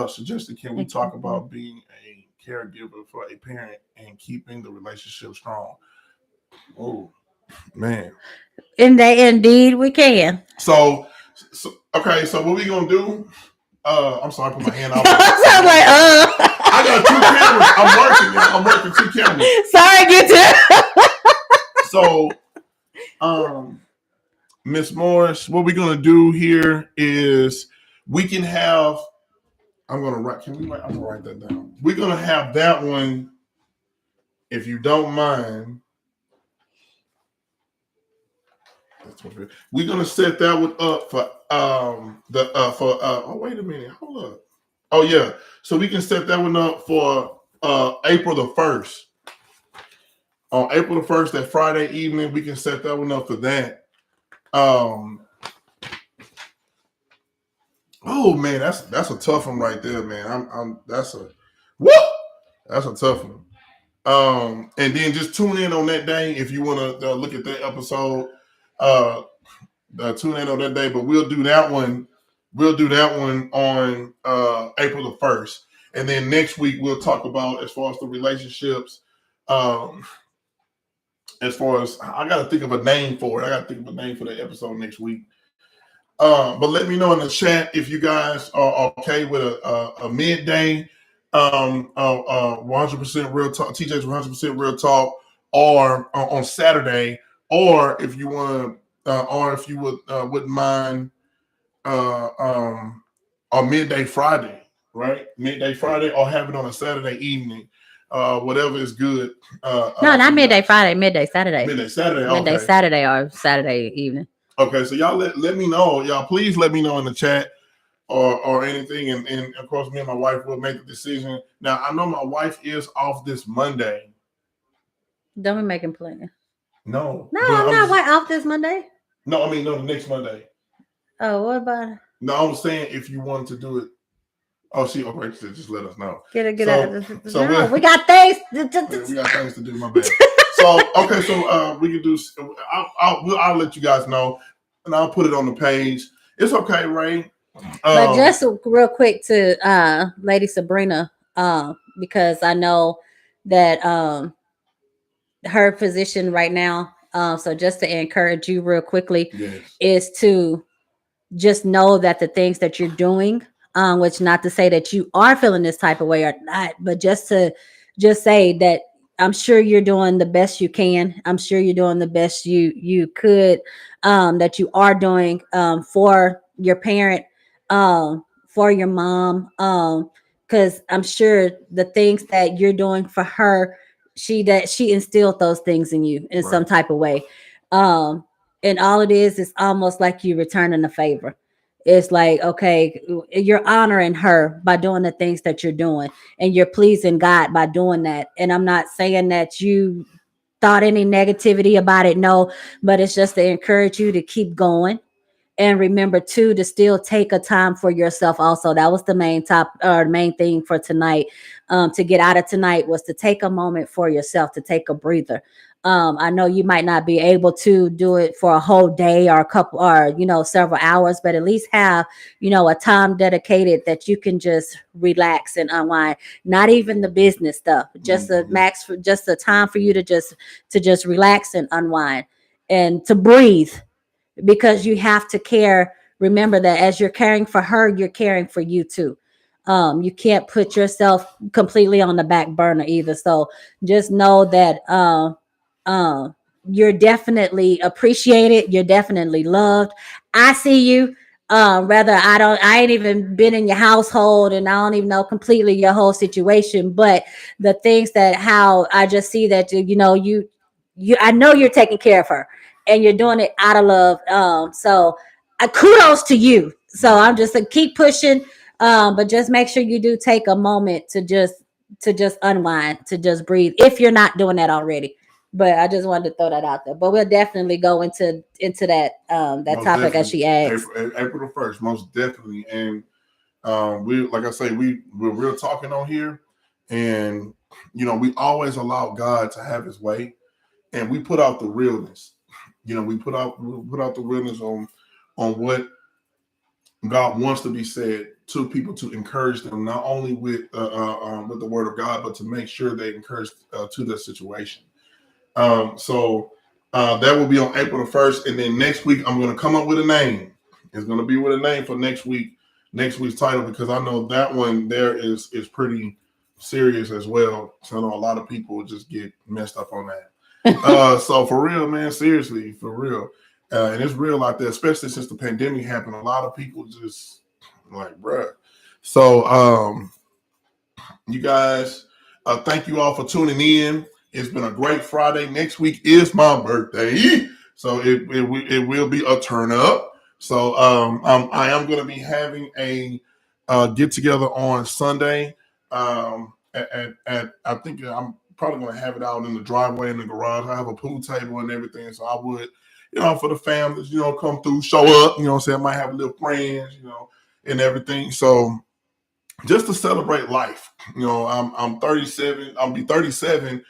suggested, can we talk about being a caregiver for a parent and keeping the relationship strong? Oh, man. Indeed, we can. So okay. So what we gonna do? I'm sorry, I put my hand out. I got 2 cameras. I'm working 2 cameras. Sorry, So, Miss Morris, what we're gonna do here is we can have. I'm gonna write. I'm gonna write that down. We're gonna have that one, if you don't mind. We're gonna set that one up for oh, wait a minute, hold up. Oh yeah, so we can set that one up for April the 1st. On April the 1st, that Friday evening, we can set that one up for that. Oh man, that's a tough one right there, man. That's a woo. That's a tough one. And then just tune in on that day if you want to look at that episode. Tune in on that day, but we'll do that one. We'll do that one on April the 1st, and then next week we'll talk about as far as the relationships. As far as I got to think of a name for it. I got to think of a name for the episode next week. But let me know in the chat if you guys are okay with a midday 100% real talk, TJ's 100% real talk, or on Saturday, or if you want to, or if you wouldn't mind on midday Friday, right? Midday Friday, or have it on a Saturday evening, whatever is good. No, not midday Friday, midday Saturday. Midday Saturday, midday okay. Saturday or Saturday evening. Okay, so y'all let me know. Y'all please let me know in the chat or anything. And of course, me and my wife will make the decision. Now, I know my wife is off this Monday. Don't be making plans. No. No, I'm not off this Monday. No, I mean, no, the next Monday. Oh, what about it? No, I was saying if you wanted to do it. Oh, she okay, just let us know. Get out. So no, we got things. We got things to do, my bad. So, okay, so we can do, I'll let you guys know, and I'll put it on the page. It's okay, Ray. But just real quick to Lady Sabrina, because I know that her position right now, so just to encourage you real quickly, yes, is to just know that the things that you're doing, which not to say that you are feeling this type of way or not, but just to say that I'm sure you're doing the best you can. I'm sure you're doing the best you could, that you are doing for your parent, for your mom, because I'm sure the things that you're doing for her, she instilled those things in you in some type of way. And all it is almost like you returning a favor. It's like, okay, you're honoring her by doing the things that you're doing, and you're pleasing God by doing that. And I'm not saying that you thought any negativity about it, no, but it's just to encourage you to keep going. And remember too, to still take a time for yourself also. That was the main thing for tonight. To get out of tonight was to take a moment for yourself, to take a breather. I know you might not be able to do it for a whole day or a couple or, several hours, but at least have, a time dedicated that you can just relax and unwind. Not even the business stuff, just just a time for you to just relax and unwind and to breathe, because you have to care. Remember that as you're caring for her, you're caring for you too. You can't put yourself completely on the back burner either. So just know that you're definitely appreciated. You're definitely loved. I see you. Rather, I ain't even been in your household, and I don't even know completely your whole situation, but the things that how I just see that, I know you're taking care of her and you're doing it out of love. So kudos to you. So I'm just keep pushing. But just make sure you do take a moment to just unwind, to just breathe, if you're not doing that already. But I just wanted to throw that out there. But we'll definitely go into that most topic as she asked. April the 1st, most definitely. And we, like I say, we're real talking on here, and we always allow God to have His way, and we put out the realness. We put out the realness on what God wants to be said to people, to encourage them, not only with the Word of God, but to make sure they encourage to their situation. So that will be on April the 1st, and then next week I'm going to come up with a name. It's going to be with a name for next week's title, because I know that one there is pretty serious as well. So I know a lot of people just get messed up on that. So for real, man, seriously, for real. And it's real out there, especially since the pandemic happened. A lot of people just like, bruh. So you guys, thank you all for tuning in. It's been a great Friday. Next week is my birthday, so it will be a turn up. So I am going to be having a get together on Sunday. At I think I'm probably going to have it out in the driveway in the garage. I have a pool table and everything, so I would, for the families, come through, show up. I might have little friends, and everything. So just to celebrate life, I'm 37. I'll be 37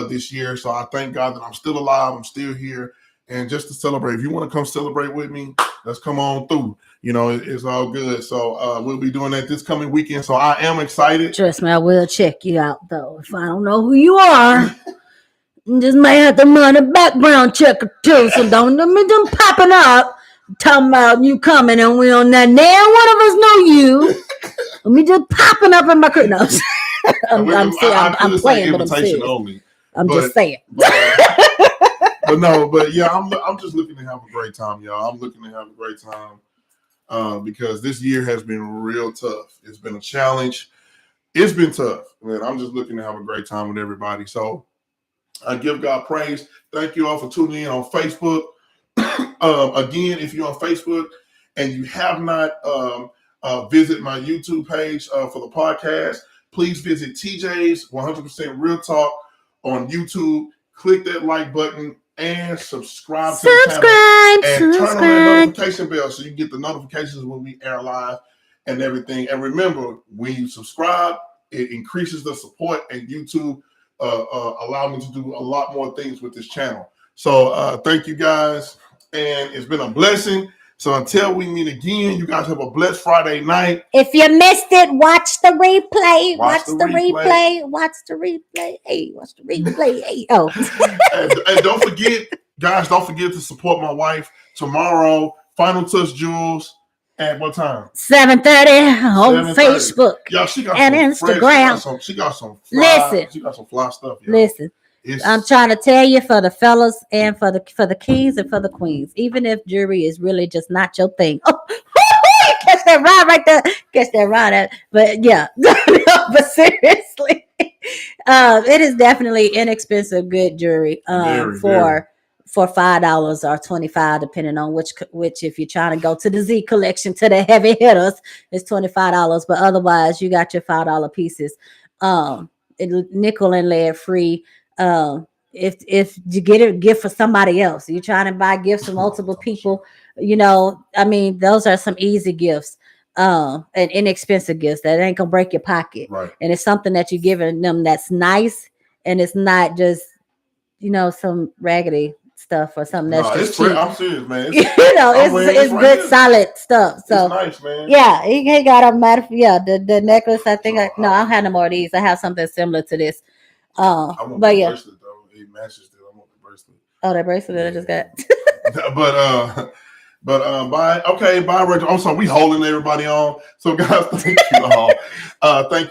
this year. So I thank God that I'm still alive. I'm still here. And just to celebrate, if you want to come celebrate with me, let's come on through. It's all good. So we'll be doing that this coming weekend. So I am excited. Trust me, I will check you out though. If I don't know who you are, you just may have to run a background check or two. So don't let me them popping up, talking about you coming and we on that. Now one of us know you. Let me just popping up in my crib. No, I'm playing, but I'm serious. Only. I'm just saying. But yeah, I'm just looking to have a great time, y'all. I'm looking to have a great time because this year has been real tough. It's been a challenge. It's been tough, man. I'm just looking to have a great time with everybody. So I give God praise. Thank you all for tuning in on Facebook. Again, if you're on Facebook and you have not visit my YouTube page for the podcast, please visit TJ's 100% Real Talk on YouTube. Click that like button and subscribe to the channel. And turn on that notification bell so you get the notifications when we air live and everything. And remember, when you subscribe, it increases the support, and YouTube allow me to do a lot more things with this channel. So thank you guys, and it's been a blessing. So until we meet again, you guys have a blessed Friday night. If you missed it, watch the replay. Watch the replay. Watch the replay. Hey, watch the replay. Hey, oh. and don't forget, guys, don't forget to support my wife tomorrow. Final Touch Jewels at what time? 7:30 on Facebook. Yeah, she got and Instagram. She got some fly, she got some fly stuff. Y'all. Listen. I'm trying to tell you, for the fellas and for the kings and for the queens, even if jewelry is really just not your thing. Oh, catch that ride right there. Catch that ride. But yeah, but seriously, it is definitely inexpensive, good jewelry for $5 or $25, depending on which. If you're trying to go to the Z collection, to the heavy hitters, it's $25. But otherwise, you got your $5 pieces, nickel and lead free. If you get a gift for somebody else, you're trying to buy gifts for multiple people, those are some easy gifts, and inexpensive gifts that ain't gonna break your pocket. Right. And it's something that you're giving them that's nice, and it's not just some raggedy stuff or something that's just cheap. I'm serious, man. It's good, right, solid stuff. So it's nice, man. Yeah, he got a matter. Yeah, the necklace. I think I don't have no more of these. I have something similar to this. But yeah, bracelet, though. It matches still. I want the bracelet. Oh, that bracelet that I just got. Bye, Rachel. I'm sorry, we holding everybody on. So guys, thank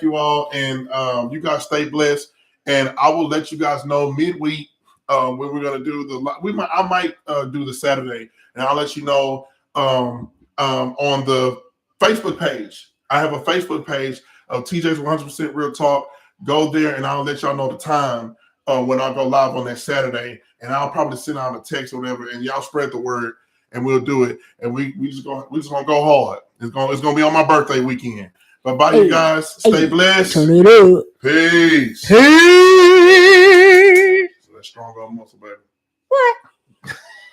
you all, and you guys stay blessed. And I will let you guys know midweek when we're gonna do I might do the Saturday, and I'll let you know on the Facebook page. I have a Facebook page of TJ's 100% Real Talk. Go there, and I'll let y'all know the time when I go live on that Saturday, and I'll probably send out a text or whatever, and y'all spread the word, and we'll do it. And we just gonna go hard. It's gonna be on my birthday weekend. But bye, you guys. Stay blessed. Turn it up. Peace. Peace. So that's strong arm muscle, baby. What?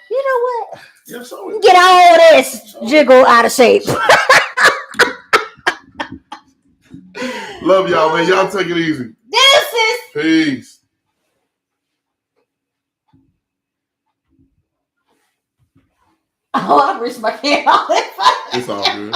You know what? Yeah, so get all this jiggle out of shape. Love y'all, man. Y'all take it easy. Peace. Oh, I reached my hand. It's all good.